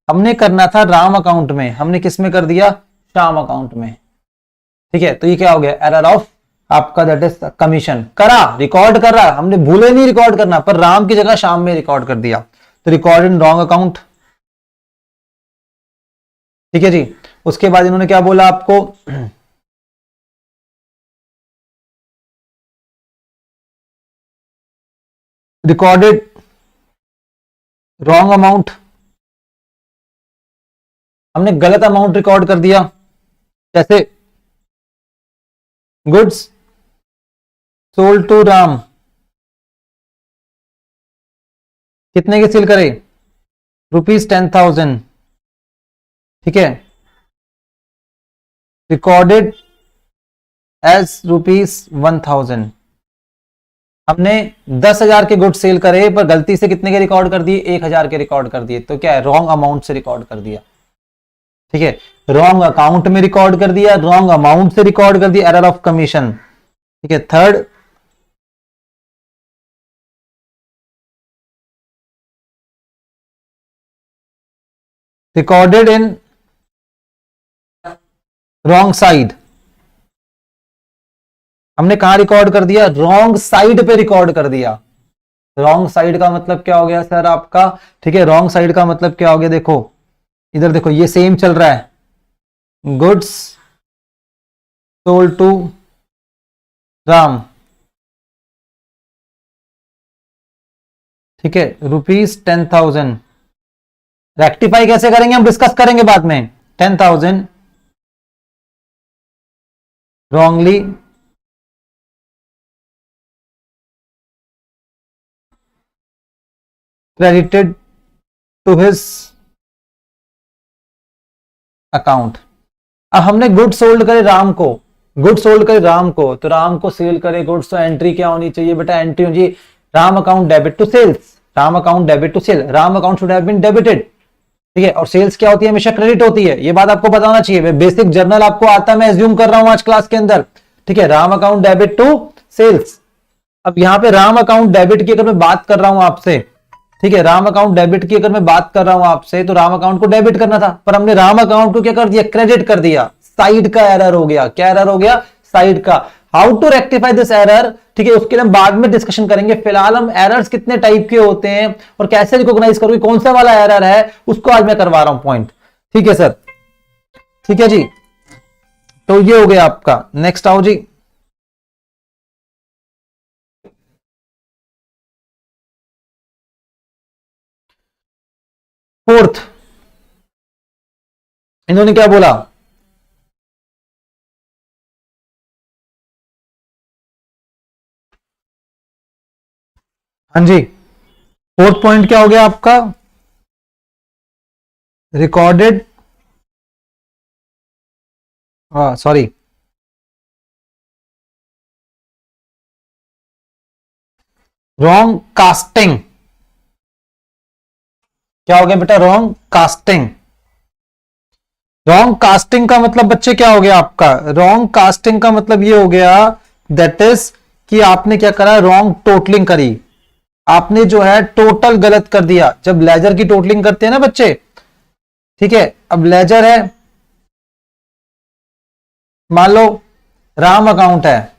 हमने करना था राम अकाउंट में, हमने किस में कर दिया, श्याम अकाउंट में। ठीक है, तो ये क्या हो गया, एरर ऑफ आपका, दैट इज कमीशन। करा, रिकॉर्ड कर रहा, हमने भूले नहीं रिकॉर्ड करना, पर राम की जगह श्याम में रिकॉर्ड कर दिया, तो रिकॉर्ड इन रॉन्ग अकाउंट। ठीक है जी। उसके बाद इन्होंने क्या बोला आपको, रिकॉर्डेड रॉन्ग अमाउंट, हमने गलत अमाउंट रिकॉर्ड कर दिया। जैसे गुड्स सोल्ड टू राम, कितने की सेल करे, ₹10,000। ठीक है, रिकॉर्डेड एज ₹1,000। हमने 10,000 के गुड सेल करे पर गलती से कितने के रिकॉर्ड कर दिए, 1,000 के रिकॉर्ड कर दिए, तो क्या है, रॉन्ग अमाउंट से रिकॉर्ड कर दिया। ठीक है, रॉन्ग अकाउंट में रिकॉर्ड कर दिया, रॉन्ग अमाउंट से रिकॉर्ड कर दिया, एरर ऑफ कमीशन। ठीक है, third, recorded in wrong side. हमने कहां रिकॉर्ड कर दिया, रॉन्ग साइड पे रिकॉर्ड कर दिया। रॉन्ग साइड का मतलब क्या हो गया सर आपका, ठीक है, रॉन्ग साइड का मतलब क्या हो गया, देखो इधर देखो ये सेम चल रहा है, गुड्स सोल्ड टू राम, ठीक है, ₹10,000। रेक्टिफाई कैसे करेंगे हम डिस्कस करेंगे बाद में। 10,000 wrongly credited to his account। अब हमने गुड सोल्ड करे राम को, गुड सोल्ड करे राम को, तो राम को सेल करे गुड्स, तो एंट्री क्या होनी चाहिए बेटा, एंट्री होनी चाहिए Ram account debit to sales, Ram account debit to sale, Ram account should have been debited. ठीक है, और सेल्स क्या होती है, हमेशा क्रेडिट होती है, ये बात आपको बताना चाहिए, बेसिक जर्नल आपको आता है, मैं एज्यूम कर रहा हूं आज क्लास के अंदर। ठीक है, Ram account debit to sales. अब यहां पे राम अकाउंट डेबिट की अगर मैं बात कर रहा हूं आपसे, ठीक है, राम अकाउंट डेबिट की अगर मैं बात कर रहा हूं आपसे, तो राम अकाउंट को डेबिट करना था, पर हमने राम अकाउंट को क्या कर दिया, क्रेडिट कर दिया। साइड का एरर हो गया, क्या एरर हो गया, साइड का। How to rectify this error, ठीक है, उसके लिए हम बाद में डिस्कशन करेंगे। फिलहाल हम एरर्स कितने टाइप के होते हैं और कैसे रिकॉग्नाइज करोगे, कौन सा वाला एरर है, उसको आज मैं करवा रहा हूं पॉइंट। ठीक है सर, ठीक है जी, तो ये हो गया आपका। नेक्स्ट आओ जी, फोर्थ, इन्होंने क्या बोला, हाँ जी, फोर्थ पॉइंट क्या हो गया आपका, रिकॉर्डेड, सॉरी, रॉन्ग कास्टिंग। क्या हो गया बेटा, रॉन्ग कास्टिंग। रॉन्ग कास्टिंग का मतलब बच्चे क्या हो गया आपका, रॉन्ग कास्टिंग का मतलब ये हो गया, दैट इज कि आपने क्या करा, रॉन्ग टोटलिंग करी, आपने जो है टोटल गलत कर दिया। जब लेजर की टोटलिंग करते हैं ना बच्चे, ठीक है, अब लेजर है, मान लो राम अकाउंट है,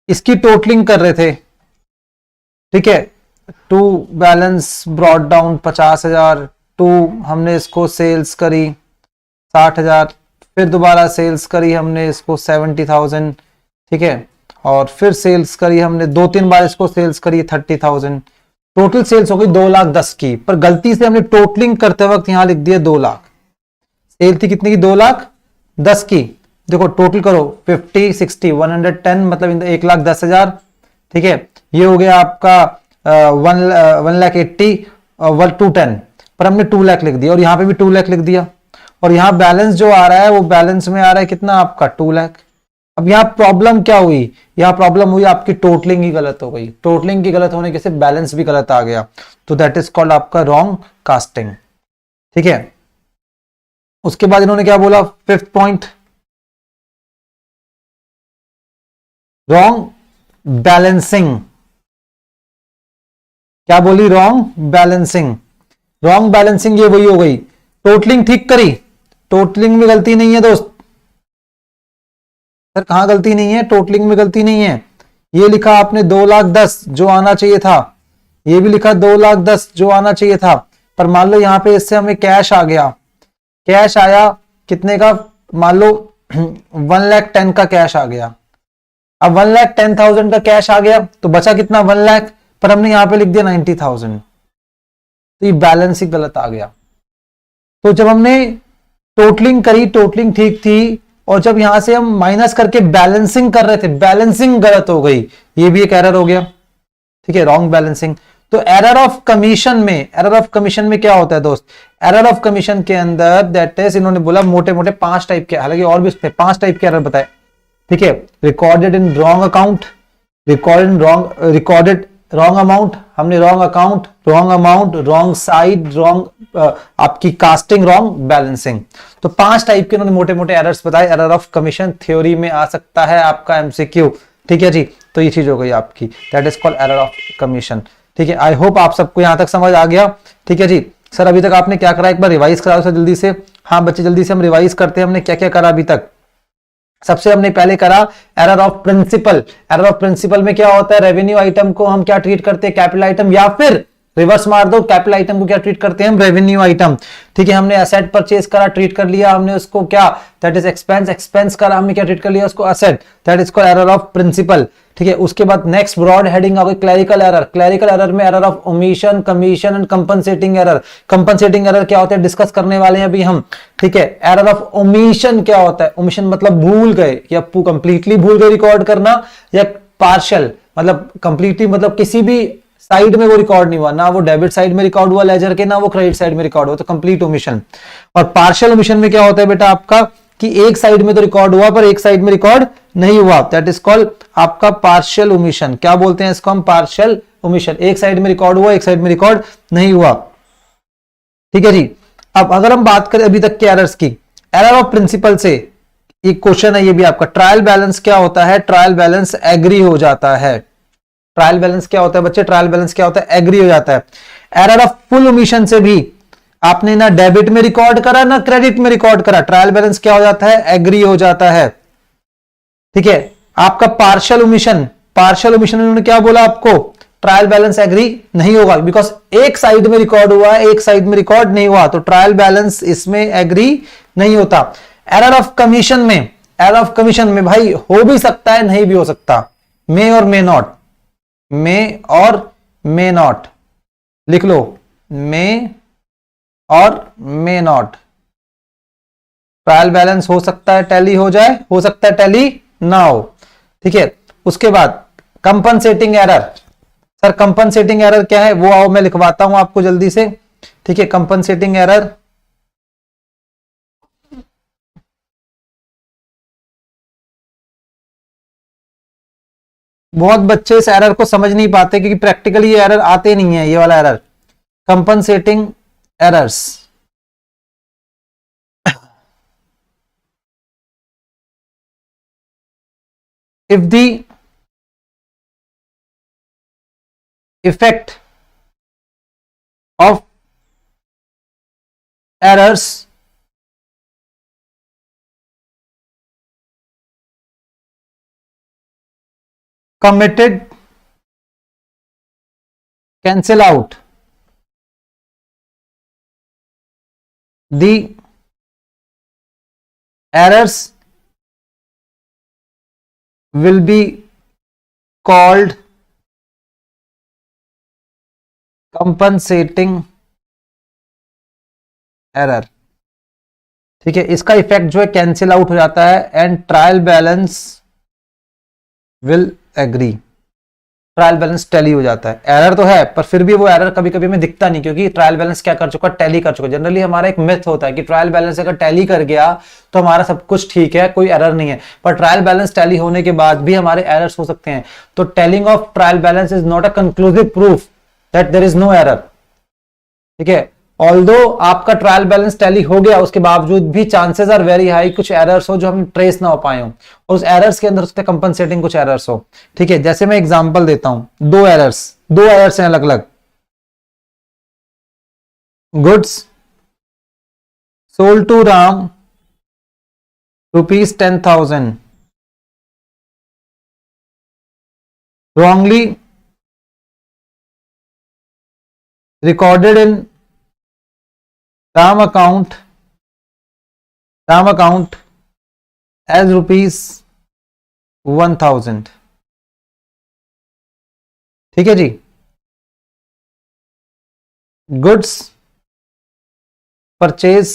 इसकी टोटलिंग कर रहे थे, ठीक है, टू बैलेंस ब्रॉड डाउन 50,000, टू हमने इसको सेल्स करी 60,000, फिर दोबारा सेल्स करी हमने इसको 70,000, ठीक है, और फिर सेल्स करी हमने 2-3 बार इसको सेल्स करी 30,000, टोटल सेल्स हो गई 2,10,000 की। पर गलती से हमने टोटलिंग करते वक्त यहां लिख दिया 2 लाख, सेल थी कितने की, 2,10,000 की। देखो टोटल करो 50, 60, 110, मतलब 1,10,000, ठीक है, ये हो गया आपका 1,80, 210, पर हमने 2 लाख लिख दिया, और यहां पे भी 2 लाख लिख दिया, और यहां बैलेंस जो आ रहा है वो बैलेंस में आ रहा है कितना आपका, 2 लाख। अब यहां प्रॉब्लम क्या हुई, यहां प्रॉब्लम हुई आपकी टोटलिंग ही गलत हो गई, टोटलिंग की गलत होने के से बैलेंस भी गलत आ गया, तो दैट इज कॉल्ड आपका रॉन्ग कास्टिंग। ठीक है, उसके बाद इन्होंने क्या बोला, फिफ्थ पॉइंट, रॉन्ग बैलेंसिंग। क्या बोली, रॉन्ग बैलेंसिंग। रॉन्ग बैलेंसिंग ये वही हो गई, टोटलिंग ठीक करी, टोटलिंग में गलती नहीं है दोस्त, सर कहां गलती नहीं है, टोटलिंग में गलती नहीं है। ये लिखा आपने 2,10,000 जो आना चाहिए था, ये भी लिखा 2,10,000 जो आना चाहिए था, पर मान लो यहां पे इससे हमें कैश आ गया, कैश आया कितने का, मान लो 1,10,000 का कैश आ गया। अब 1,10,000 का कैश आ गया तो बचा कितना, 1 लाख, पर हमने यहां पे लिख दिया 90,000, तो ये बैलेंस ही गलत आ गया। तो जब हमने टोटलिंग करी, टोटलिंग ठीक थी, और जब यहां से हम माइनस करके बैलेंसिंग कर रहे थे, बैलेंसिंग गलत हो गई, ये भी एक एरर हो गया। ठीक है, रॉन्ग बैलेंसिंग। तो एरर ऑफ कमीशन में, एरर ऑफ कमीशन में क्या होता है दोस्त, एरर ऑफ कमीशन के अंदर दैट इज, इन्होंने बोला मोटे मोटे 5 टाइप के, हालांकि और भी थे, 5 टाइप के एरर बताए। ठीक है, recorded in wrong account, recorded wrong amount, हमने wrong account, wrong amount, wrong side, wrong आपकी कास्टिंग, रॉन्ग बैलेंसिंग। तो 5 टाइप के उन्होंने मोटे मोटे एरर्स बताए। एरर ऑफ कमीशन थ्योरी में आ सकता है आपका एमसीक्यू, ठीक है जी। तो ये चीज हो गई आपकी, that is called error of commission, ठीक है। आई होप आप सबको यहां तक समझ आ गया, ठीक है जी। सर अभी तक आपने क्या करा, एक बार रिवाइज कराओ सर जल्दी से। हाँ बच्चे जल्दी से हम रिवाइज करते हैं, हमने क्या क्या करा अभी तक। सबसे हमने पहले करा error of principle. Error of principle में क्या होता है, रेवेन्यू आइटम को हम क्या ट्रीट करते हैं, कैपिटल आइटम, या फिर रिवर्स मार दो, कैपिटल आइटम को क्या ट्रीट करते हैं हम, रेवेन्यू आइटम, ठीक है। हमने एसेट परचेज करा, ट्रीट कर लिया हमने उसको क्या, दैट इज एक्सपेंस। एक्सपेंस करा हमने, क्या ट्रीट कर लिया उसको, asset, that is called error of principle, ठीक है। उसके बाद नेक्स्ट ब्रॉड हेडिंग आ गई क्लरिकल एरर। क्लरिकल एरर में error of omission, commission and compensating error. Compensating error क्या होता है डिस्कस करने वाले हैं अभी हम, ठीक है। एरर ऑफ ओमिशन क्या होता है, ओमिशन मतलब भूल गए, या कंप्लीटली भूल गए रिकॉर्ड करना, या पार्शियल मतलब कंप्लीटली मतलब किसी भी साइड में वो रिकॉर्ड नहीं हुआ, ना वो डेबिट साइड में रिकॉर्ड हुआ लेजर के, ना वो क्रेडिट साइड में रिकॉर्ड हुआ, तो कंप्लीट ओमिशन। और पार्शियल ओमिशन में क्या होता है बेटा आपका, कि एक साइड में तो रिकॉर्ड हुआ पर एक साइड में रिकॉर्ड नहीं हुआ, दैट इज कॉल्ड आपका पार्शियल ओमिशन। क्या बोलते हैं इसको हम, पार्शियल ओमिशन। एक साइड में रिकॉर्ड हुआ, एक साइड में रिकॉर्ड नहीं हुआ, ठीक है जी। अब अगर हम बात करें अभी तक के एरर्स की, एरर ऑफ प्रिंसिपल से एक क्वेश्चन है ये भी आपका, ट्रायल बैलेंस क्या होता है, ट्रायल बैलेंस एग्री हो जाता है। ट्रायल बैलेंस क्या होता है बच्चे, ट्रायल बैलेंस क्या होता है, एग्री हो जाता है। एरर ऑफ फुल ओमिशन से भी आपने ना डेबिट में रिकॉर्ड करा ना क्रेडिट में रिकॉर्ड करा, ट्रायल बैलेंस क्या हो जाता है, एग्री हो जाता है, ठीक है। आपका पार्शियल ओमिशन, पार्शियल ओमिशन उन्होंने क्या बोला आपको, ट्रायल बैलेंस एग्री नहीं होगा, बिकॉज एक साइड में रिकॉर्ड हुआ है, एक साइड में रिकॉर्ड नहीं हुआ, तो ट्रायल बैलेंस इसमें एग्री नहीं होता। एरर ऑफ कमीशन में, एरर ऑफ कमीशन में भाई हो भी सकता है नहीं भी हो सकता, मे और मे नॉट, मे और मे नॉट, लिख लो, मे और मे नॉट। ट्रायल बैलेंस हो सकता है टैली हो जाए, हो सकता है टैली ना हो, ठीक है। उसके बाद compensating error. Sir compensating error क्या है, वो आओ मैं लिखवाता हूं आपको जल्दी से, ठीक है। कंपनसेटिंग एरर, बहुत बच्चे इस एरर को समझ नहीं पाते क्योंकि प्रैक्टिकली ये एरर आते नहीं है, ये वाला error, compensating errors. If the effect of errors committed cancel out the errors will be called compensating error, ठीक है। इसका इफेक्ट जो है कैंसिल आउट हो जाता है and trial balance will agree, trial balance tally हो जाता है। एरर तो है पर फिर भी वो एरर कभी कभी हमें दिखता नहीं, क्योंकि ट्रायल बैलेंस क्या कर चुका, टैली कर चुका। जनरली हमारा एक मिथ होता है कि ट्रायल बैलेंस अगर टैली कर गया तो हमारा सब कुछ ठीक है, कोई एरर नहीं है, पर ट्रायल बैलेंस टैली होने के बाद भी हमारे एरर्स हो सकते हैं। तो tallying of trial balance is not a conclusive proof that there is no error, ठीक है। ऑल्दो आपका ट्रायल बैलेंस टैली हो गया, उसके बावजूद भी चांसेस आर वेरी हाई कुछ एरर्स हो जो हम ट्रेस ना हो पाए हो, और उस एरर्स के अंदर उसके कंपनसेटिंग कुछ एरर्स हो, ठीक है। जैसे मैं एग्जांपल देता हूं, दो एरर्स हैं अलग अलग। Goods sold to Ram ₹10,000 wrongly recorded in ram account as ₹1,000, ठीक है जी। Goods purchase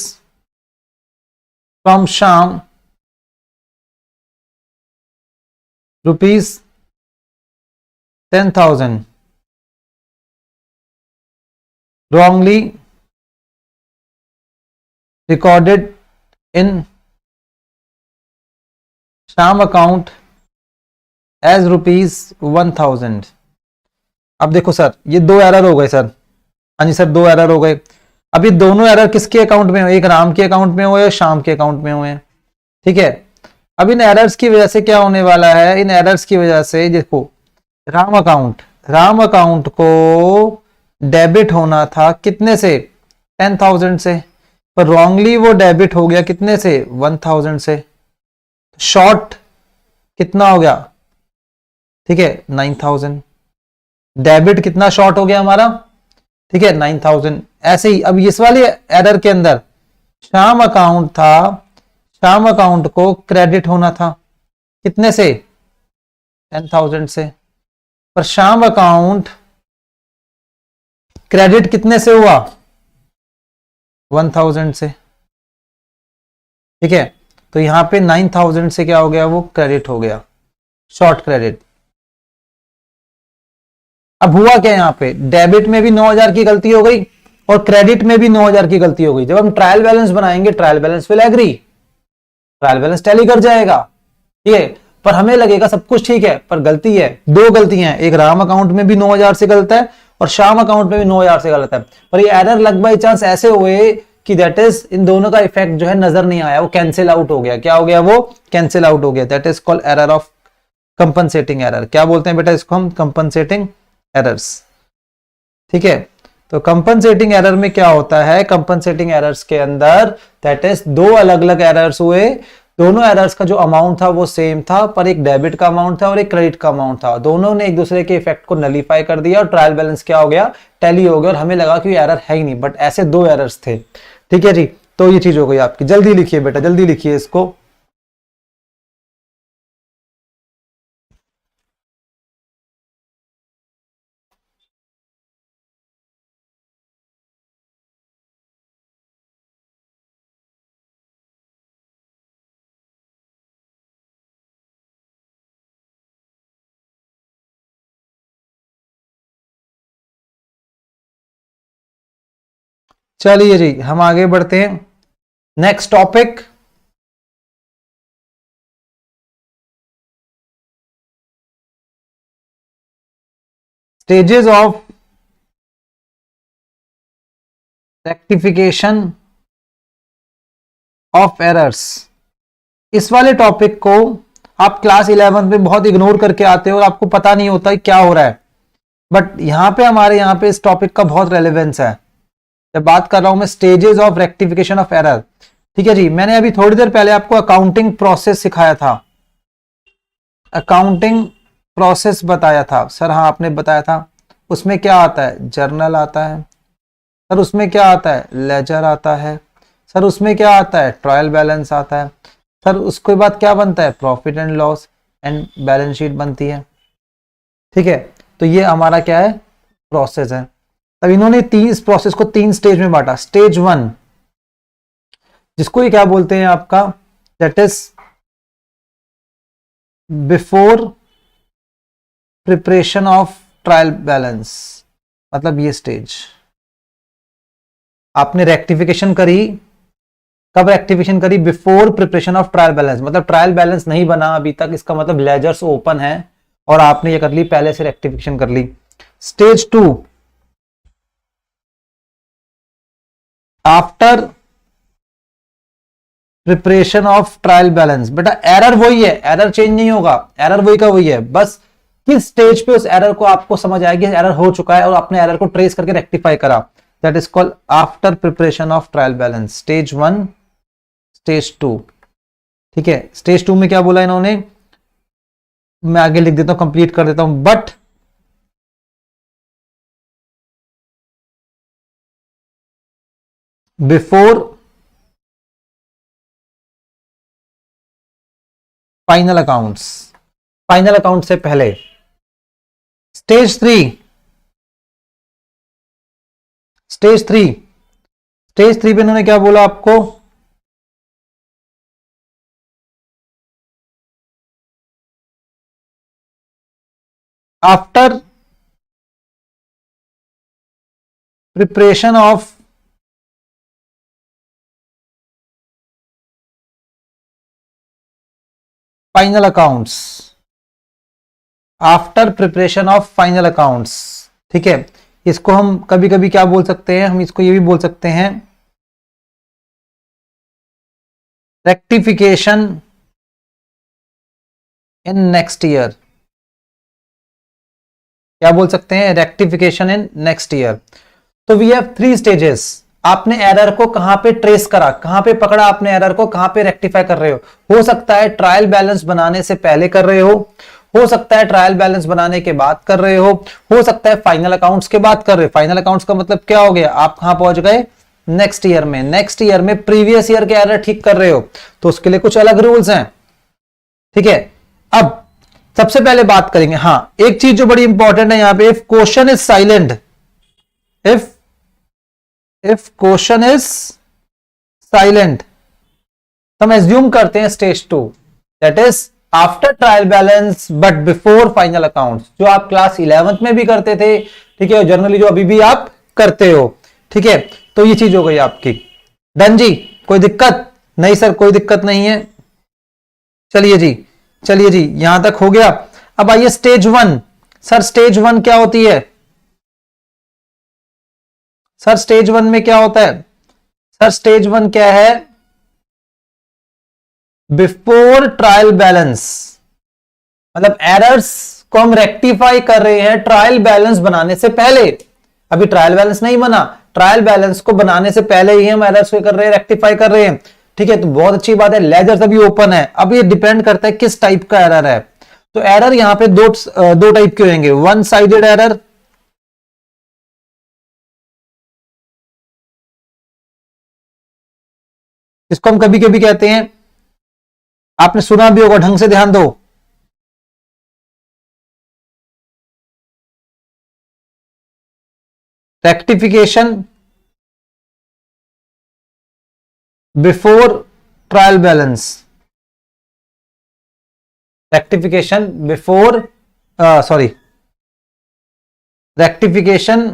from Shyam ₹10,000 wrongly recorded in Sham account as ₹1000। अब देखो सर, ये दो एरर हो गए सर। हाँ जी सर, दो एरर हो गए। अब ये दोनों एरर किसके अकाउंट में हुए? एक राम के अकाउंट में हुए, श्याम के अकाउंट में हुए। ठीक है। अब इन एरर्स की वजह से क्या होने वाला है? इन एरर्स की वजह से देखो, राम अकाउंट को डेबिट होना था कितने से? 10,000 से। पर रॉन्गली वो डेबिट हो गया कितने से? 1,000 से। शॉर्ट कितना हो गया? ठीक है, 9,000। डेबिट कितना शॉर्ट हो गया हमारा? ठीक है, 9,000। ऐसे ही अब इस वाले एरर के अंदर श्याम अकाउंट था, श्याम अकाउंट को क्रेडिट होना था कितने से? 10,000 से। पर श्याम अकाउंट क्रेडिट कितने से हुआ? 1,000 से। ठीक है, तो यहां पे 9,000 से क्या हो गया? वो क्रेडिट हो गया, शॉर्ट क्रेडिट। अब हुआ क्या यहां पे? डेबिट में भी 9,000 की गलती हो गई और क्रेडिट में भी 9,000 की गलती हो गई। जब हम ट्रायल बैलेंस बनाएंगे, trial balance will agree, trial balance tally कर जाएगा। ठीक है, पर हमें लगेगा सब कुछ ठीक है, पर गलती है, दो गलतियां हैं। एक राम अकाउंट में भी 9,000 से गलत है और श्याम अकाउंट में भी 9,000 से गलत है। पर ये एरर लग बाई चांस ऐसे हुए कि दैट इज इन दोनों का इफेक्ट जो है नजर नहीं आया, वो कैंसिल आउट हो गया। क्या हो गया? वो कैंसिल आउट हो गया। That is called error of compensating error. क्या बोलते हैं बेटा इसको हम? Compensating errors. ठीक है, तो कंपनसेटिंग एरर में क्या होता है? कंपनसेटिंग एरर्स के अंदर दैट इज दो अलग अलग एरर्स हुए। दोनों एरर्स का जो अमाउंट था वो सेम था, पर एक डेबिट का अमाउंट था और एक क्रेडिट का अमाउंट था। दोनों ने एक दूसरे के इफेक्ट को नलीफाई कर दिया और ट्रायल बैलेंस क्या हो गया? टैली हो गया। और हमें लगा कि एरर है ही नहीं, बट ऐसे दो एरर्स थे। ठीक है जी, तो ये चीज हो गई आपकी। जल्दी लिखिए बेटा, जल्दी लिखिए इसको। चलिए जी, हम आगे बढ़ते हैं। Next topic, stages of rectification of errors. इस वाले टॉपिक को आप क्लास 11 में बहुत इग्नोर करके आते हो और आपको पता नहीं होता है क्या हो रहा है, बट यहां पे हमारे यहां पे इस टॉपिक का बहुत रेलेवेंस है। जब बात कर रहा हूं मैं stages of rectification of error. ठीक है जी, मैंने अभी थोड़ी देर पहले आपको अकाउंटिंग प्रोसेस सिखाया था, अकाउंटिंग प्रोसेस बताया था सर। हाँ, आपने बताया था। उसमें क्या आता है? जर्नल आता है सर। उसमें क्या आता है? लेजर आता है सर। उसमें क्या आता है? ट्रायल बैलेंस आता है सर। उसके बाद क्या बनता है? Profit and loss and balance sheet बनती है। ठीक है, तो ये हमारा क्या है? प्रोसेस है। अब इन्होंने इस प्रोसेस को तीन स्टेज में बांटा। स्टेज 1, जिसको ये क्या बोलते हैं आपका? That is before preparation of trial balance. मतलब ये स्टेज आपने रेक्टिफिकेशन करी। कब रेक्टिफिकेशन करी? Before preparation of trial balance. मतलब ट्रायल बैलेंस नहीं बना अभी तक, इसका मतलब लेजर्स ओपन है और आपने ये कर ली, पहले से रेक्टिफिकेशन कर ली। Stage 2, after preparation of trial balance. बेटा एरर वही है, एरर चेंज नहीं होगा, एरर वही का वही है। बस किस स्टेज पे उस एरर को आपको समझ आएगी एरर हो चुका है और आपने एरर को ट्रेस करके रेक्टिफाई करा। That is called after preparation of trial balance. Stage 1, stage 2। ठीक है, स्टेज 2 में क्या बोला इन्होंने? मैं आगे लिख देता हूं, कंप्लीट कर देता हूं। But before final accounts, final account से पहले। स्टेज 3, स्टेज 3, स्टेज 3 पे इन्होंने क्या बोला आपको? After preparation of final accounts. After preparation of final accounts. ठीक है, इसको हम कभी कभी क्या बोल सकते हैं, हम इसको ये भी बोल सकते हैं रेक्टिफिकेशन इन नेक्स्ट ईयर। क्या बोल सकते हैं, रेक्टिफिकेशन इन नेक्स्ट ईयर। तो वी हैव 3 स्टेजेस। आपने एरर को कहां पे ट्रेस करा, कहां पे पकड़ा आपने एरर को, कहां पे रेक्टिफाई कर रहे हो सकता है ट्रायल बैलेंस बनाने से पहले कर रहे हो सकता है ट्रायल बैलेंस बनाने के बाद कर रहे हो सकता है फाइनल अकाउंट्स के बाद कर रहे हो। फाइनल अकाउंट्स का मतलब क्या हो गया, आप कहां पहुंच गए, नेक्स्ट ईयर में। नेक्स्ट ईयर में प्रीवियस ईयर के एरर ठीक कर रहे हो, तो उसके लिए कुछ अलग रूल्स हैं। ठीक है, अब सबसे पहले बात करेंगे, हां एक चीज जो बड़ी इंपॉर्टेंट है यहां पे, if question is silent, if question is silent, हम एज्यूम करते हैं stage 2, that is after trial balance but before final accounts, जो आप क्लास 11th में भी करते थे। ठीक है, जनरली जो अभी भी आप करते हो। ठीक है, तो ये चीज हो गई आपकी डन जी। कोई दिक्कत नहीं सर, कोई दिक्कत नहीं है। चलिए जी, चलिए जी, यहां तक हो गया। अब आइए स्टेज 1। सर स्टेज 1 क्या होती है, सर स्टेज 1 में क्या होता है, सर स्टेज 1 क्या है, बिफोर ट्रायल बैलेंस, मतलब एरर्स को हम रेक्टिफाई कर रहे हैं ट्रायल बैलेंस बनाने से पहले। अभी ट्रायल बैलेंस नहीं बना, ट्रायल बैलेंस को बनाने से पहले ही हम एरर्स को कर रहे हैं, रेक्टिफाई कर रहे हैं। ठीक है, तो बहुत अच्छी बात है, लेजर अभी ओपन है। अब ये डिपेंड करता है किस टाइप का एरर है। तो एरर यहां पे दो टाइप के होंगे, वन साइडेड एरर, इसको हम कभी कभी कहते हैं, आपने सुना भी होगा, ढंग से ध्यान दो, rectification before trial balance, rectification before sorry rectification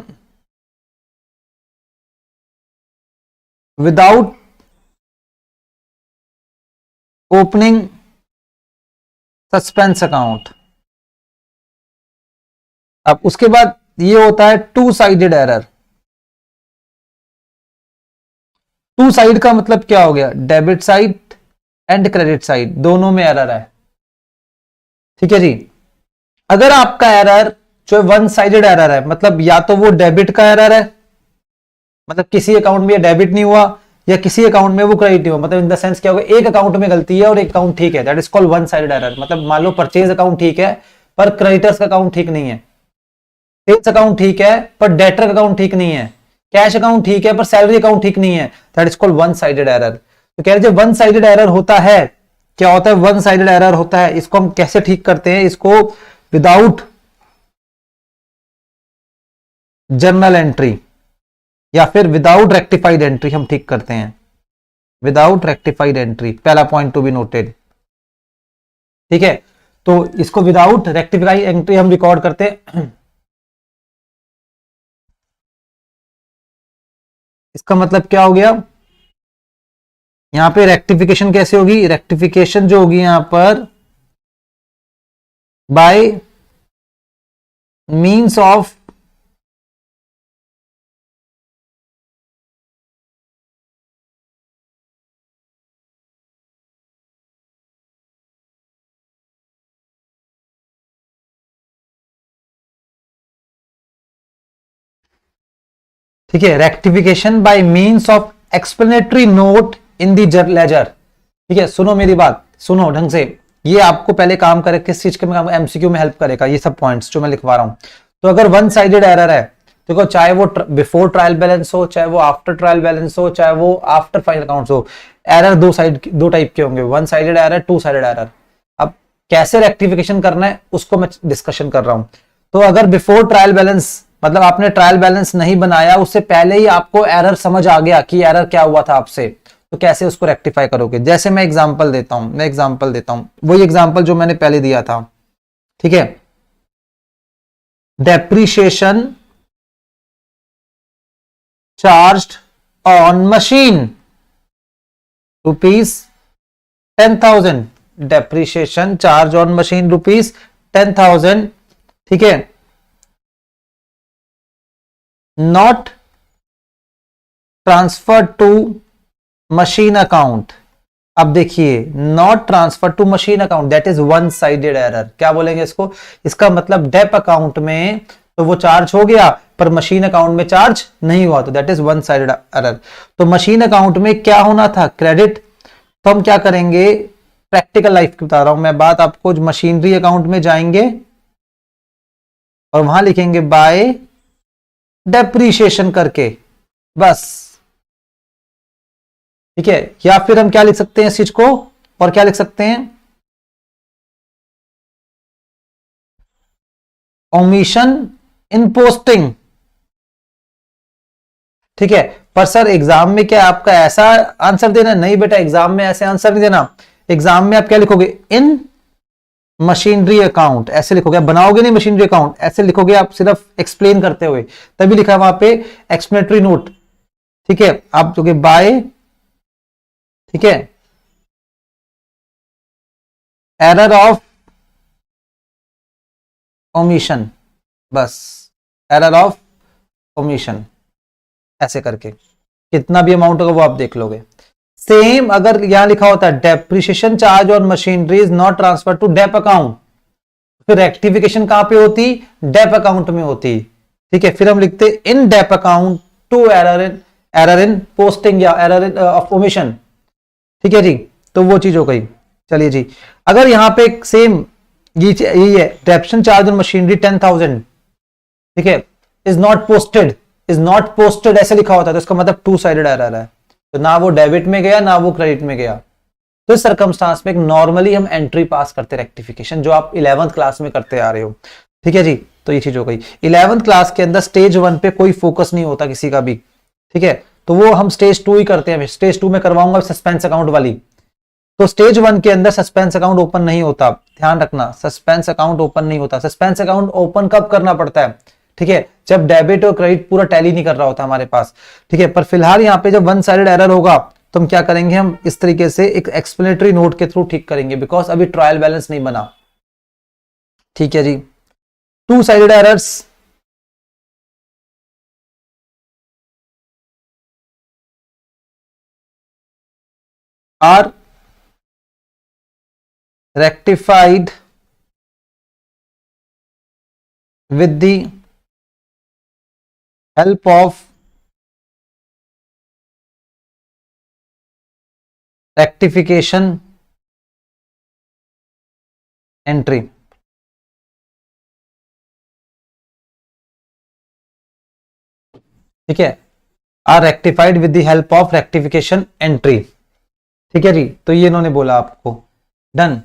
without opening suspense account. अब उसके बाद ये होता है two sided error. Two side का मतलब क्या हो गया, debit side and credit side दोनों में एरर है। ठीक है जी, अगर आपका एरर जो वन साइडेड एरर है, मतलब या तो वो डेबिट का एरर है, मतलब किसी अकाउंट में डेबिट नहीं हुआ, या किसी अकाउंट में वो क्रेडिट नहीं हुआ, मतलब इन द सेंस क्या होगा, एक अकाउंट में गलती है और एक अकाउंट ठीक है, that is called one sided error. मतलब मान लो परचेज अकाउंट ठीक है पर क्रेडिटर्स का अकाउंट ठीक नहीं है, सेल्स अकाउंट ठीक है पर डेटर अकाउंट ठीक नहीं है, कैश अकाउंट ठीक है पर सैलरी अकाउंट ठीक नहीं है, that is called one sided error. तो कह रहे जब वन साइडेड एरर होता है, क्या होता है, वन साइडेड एरर होता है, इसको हम कैसे ठीक करते हैं, इसको विदाउट जर्नल एंट्री या फिर विदाउट रेक्टिफाइड एंट्री हम ठीक करते हैं, विदाउट रेक्टिफाइड एंट्री, पहला पॉइंट टू बी नोटेड। ठीक है, तो इसको विदाउट रेक्टिफाइड एंट्री हम रिकॉर्ड करते हैं। इसका मतलब क्या हो गया, यहां पे रेक्टिफिकेशन कैसे होगी, रेक्टिफिकेशन जो होगी यहां पर बाय मींस ऑफ ठीक है, rectification by means of explanatory note in the ledger. ठीक है, सुनो मेरी बात, सुनो ढंग से, ये आपको पहले काम करे, किस चीज के में एमसीक्यू में हेल्प करेगा, ये सब पॉइंट्स जो मैं लिखवा रहा हूं। तो अगर वन साइडेड एरर है, देखो चाहे वो बिफोर ट्रायल बैलेंस हो, चाहे वो आफ्टर ट्रायल बैलेंस हो, चाहे वो आफ्टर फाइनल अकाउंट्स हो, एरर दो टाइप के होंगे, one sided error, to sided error. अब कैसे रेक्टिफिकेशन करना है उसको मैं डिस्कशन कर रहा हूं। तो अगर बिफोर ट्रायल बैलेंस, मतलब आपने ट्रायल बैलेंस नहीं बनाया, उससे पहले ही आपको एरर समझ आ गया कि एरर क्या हुआ था आपसे, तो कैसे उसको रेक्टिफाई करोगे। जैसे मैं एग्जांपल देता हूं, वही एग्जांपल जो मैंने पहले दिया था। ठीक है, depreciation charged on machine rupees 10,000, depreciation charge on machine rupees 10,000, ठीक है, not transfer to machine account. अब देखिए, not transfer to machine account, that is one sided error. क्या बोलेंगे इसको? इसका मतलब डेप अकाउंट में तो वो चार्ज हो गया पर मशीन अकाउंट में चार्ज नहीं हुआ, तो that is one sided error. तो मशीन अकाउंट में क्या होना था? क्रेडिट। तो हम क्या करेंगे, प्रैक्टिकल लाइफ की बता रहा हूं मैं बात आपको, मशीनरी अकाउंट में जाएंगे और वहां लिखेंगे बाय डेप्रीशिएशन करके, बस, ठीक है। या फिर हम क्या लिख सकते हैं इस चीज को, और क्या लिख सकते हैं, ओमिशन इन पोस्टिंग, ठीक है। पर सर एग्जाम में क्या आपका ऐसा आंसर देना? नहीं बेटा, एग्जाम में ऐसे आंसर नहीं देना। एग्जाम में आप क्या लिखोगे? इन मशीनरी अकाउंट, ऐसे लिखोगे, आप बनाओगे नहीं मशीनरी अकाउंट, ऐसे लिखोगे आप सिर्फ एक्सप्लेन करते हुए, तभी लिखा है वहां पे एक्सप्लेनेटरी नोट, ठीक है। आप लिखोगे बाय, ठीक है, एरर ऑफ ओमिशन, बस, एरर ऑफ ओमिशन, ऐसे करके कितना भी अमाउंट होगा वो आप देख लोगे। सेम अगर यहां लिखा होता है डेप्रिसिएशन चार्ज और machinery is not transfer to dep account, फिर रेक्टिफिकेशन कहां पे होती? डेप अकाउंट में होती, ठीक है। फिर हम लिखते in dep account to error in posting या एरर ऑफ ओमिशन, ठीक है जी। तो वो चीज हो गई। चलिए जी, अगर यहां पे सेम यही है, डेप्शन चार्ज और मशीनरी 10,000, ठीक है, इज नॉट पोस्टेड ऐसे लिखा होता है, तो इसका मतलब टू साइडेड एरर है, तो ना वो डेबिट में गया ना वो क्रेडिट में गया। तो इस सर्कमस्टांस में नॉर्मली हम एंट्री पास करते रेक्टिफिकेशन, जो आप 11th क्लास में करते आ रहे हो, ठीक है जी। तो ये चीज हो गई। 11th क्लास के अंदर स्टेज 1 पे कोई फोकस नहीं होता किसी का भी, ठीक है, तो वो हम स्टेज 2 ही करते हैं। स्टेज 2 में करवाऊंगा सस्पेंस अकाउंट वाली। तो स्टेज 1 के अंदर सस्पेंस अकाउंट ओपन नहीं होता, ध्यान रखना, सस्पेंस अकाउंट ओपन नहीं होता। सस्पेंस अकाउंट ओपन कब करना पड़ता है? ठीक है, जब डेबिट और क्रेडिट पूरा टैली नहीं कर रहा होता हमारे पास, ठीक है। पर फिलहाल यहाँ पे जब वन साइडेड एरर होगा तो हम क्या करेंगे, हम इस तरीके से एक एक्सप्लेनेटरी नोट के थ्रू ठीक करेंगे, बिकॉज अभी ट्रायल बैलेंस नहीं बना, ठीक है जी। Two sided errors, are rectified with the help of rectification entry, ठीक है, are rectified with the help of rectification entry, ठीक है जी। तो ये इन्होंने बोला आपको, डन।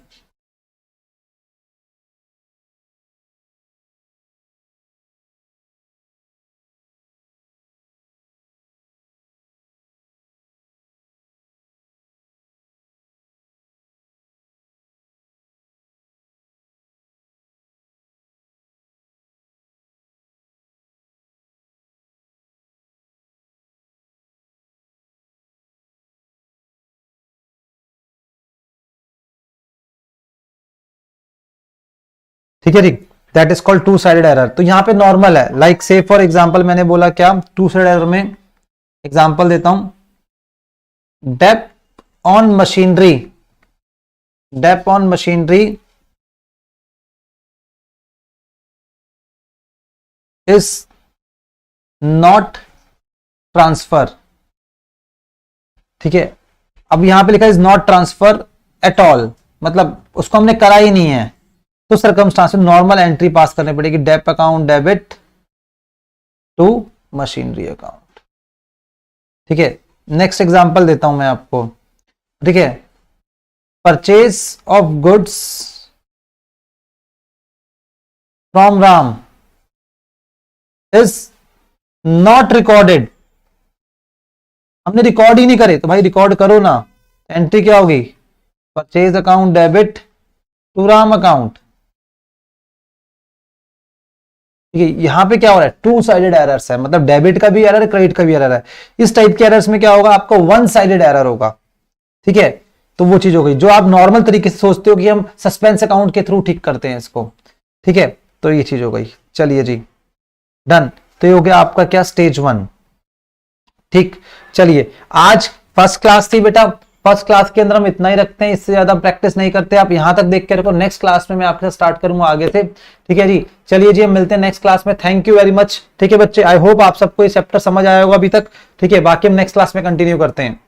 ठीक है जी, that is called two sided error. तो यहां पे नॉर्मल है, लाइक से फॉर एग्जांपल मैंने बोला क्या, टू साइडेड एरर में एग्जांपल देता हूं, dep on machinery, dep on machinery is not transfer, ठीक है। अब यहां पे लिखा is not transfer at all, मतलब उसको हमने करा ही नहीं है, तो सर्कमस्टांस में नॉर्मल एंट्री पास करनी पड़ेगी, dep account debit to machinery account, ठीक है। नेक्स्ट एग्जांपल देता हूं मैं आपको, ठीक है, purchase of goods from Ram is not recorded, हमने रिकॉर्ड ही नहीं करे, तो भाई रिकॉर्ड करो ना, एंट्री क्या होगी, purchase account debit to Ram account, ठीक है। यहां पे क्या हो रहा है, टू साइडेड एरर्स है, मतलब डेबिट का भी एरर है, क्रेडिट का भी एरर है। इस टाइप के एरर्स में क्या होगा, आपका वन साइडेड एरर होगा, ठीक है। तो वो चीज हो गई जो आप नॉर्मल तरीके से सोचते हो कि हम सस्पेंस अकाउंट के थ्रू ठीक करते हैं इसको, ठीक है, तो ये चीज हो गई। चलिए जी, डन। तो ये हो गया आपका क्या, स्टेज 1। ठीक, चलिए आज फर्स्ट क्लास थी बेटा, फर्स्ट क्लास के अंदर हम इतना ही रखते हैं, इससे ज्यादा प्रैक्टिस नहीं करते। आप यहां तक देख के रखो, नेक्स्ट क्लास में मैं आपसे स्टार्ट करूंगा आगे से। ठीक है जी, चलिए जी हम मिलते हैं नेक्स्ट क्लास में। Thank you very much. ठीक है बच्चे, आई होप आप सबको ये चैप्टर समझ आया होगा अभी तक। ठीक है, बाकी हम नेक्स्ट क्लास में कंटिन्यू करते हैं।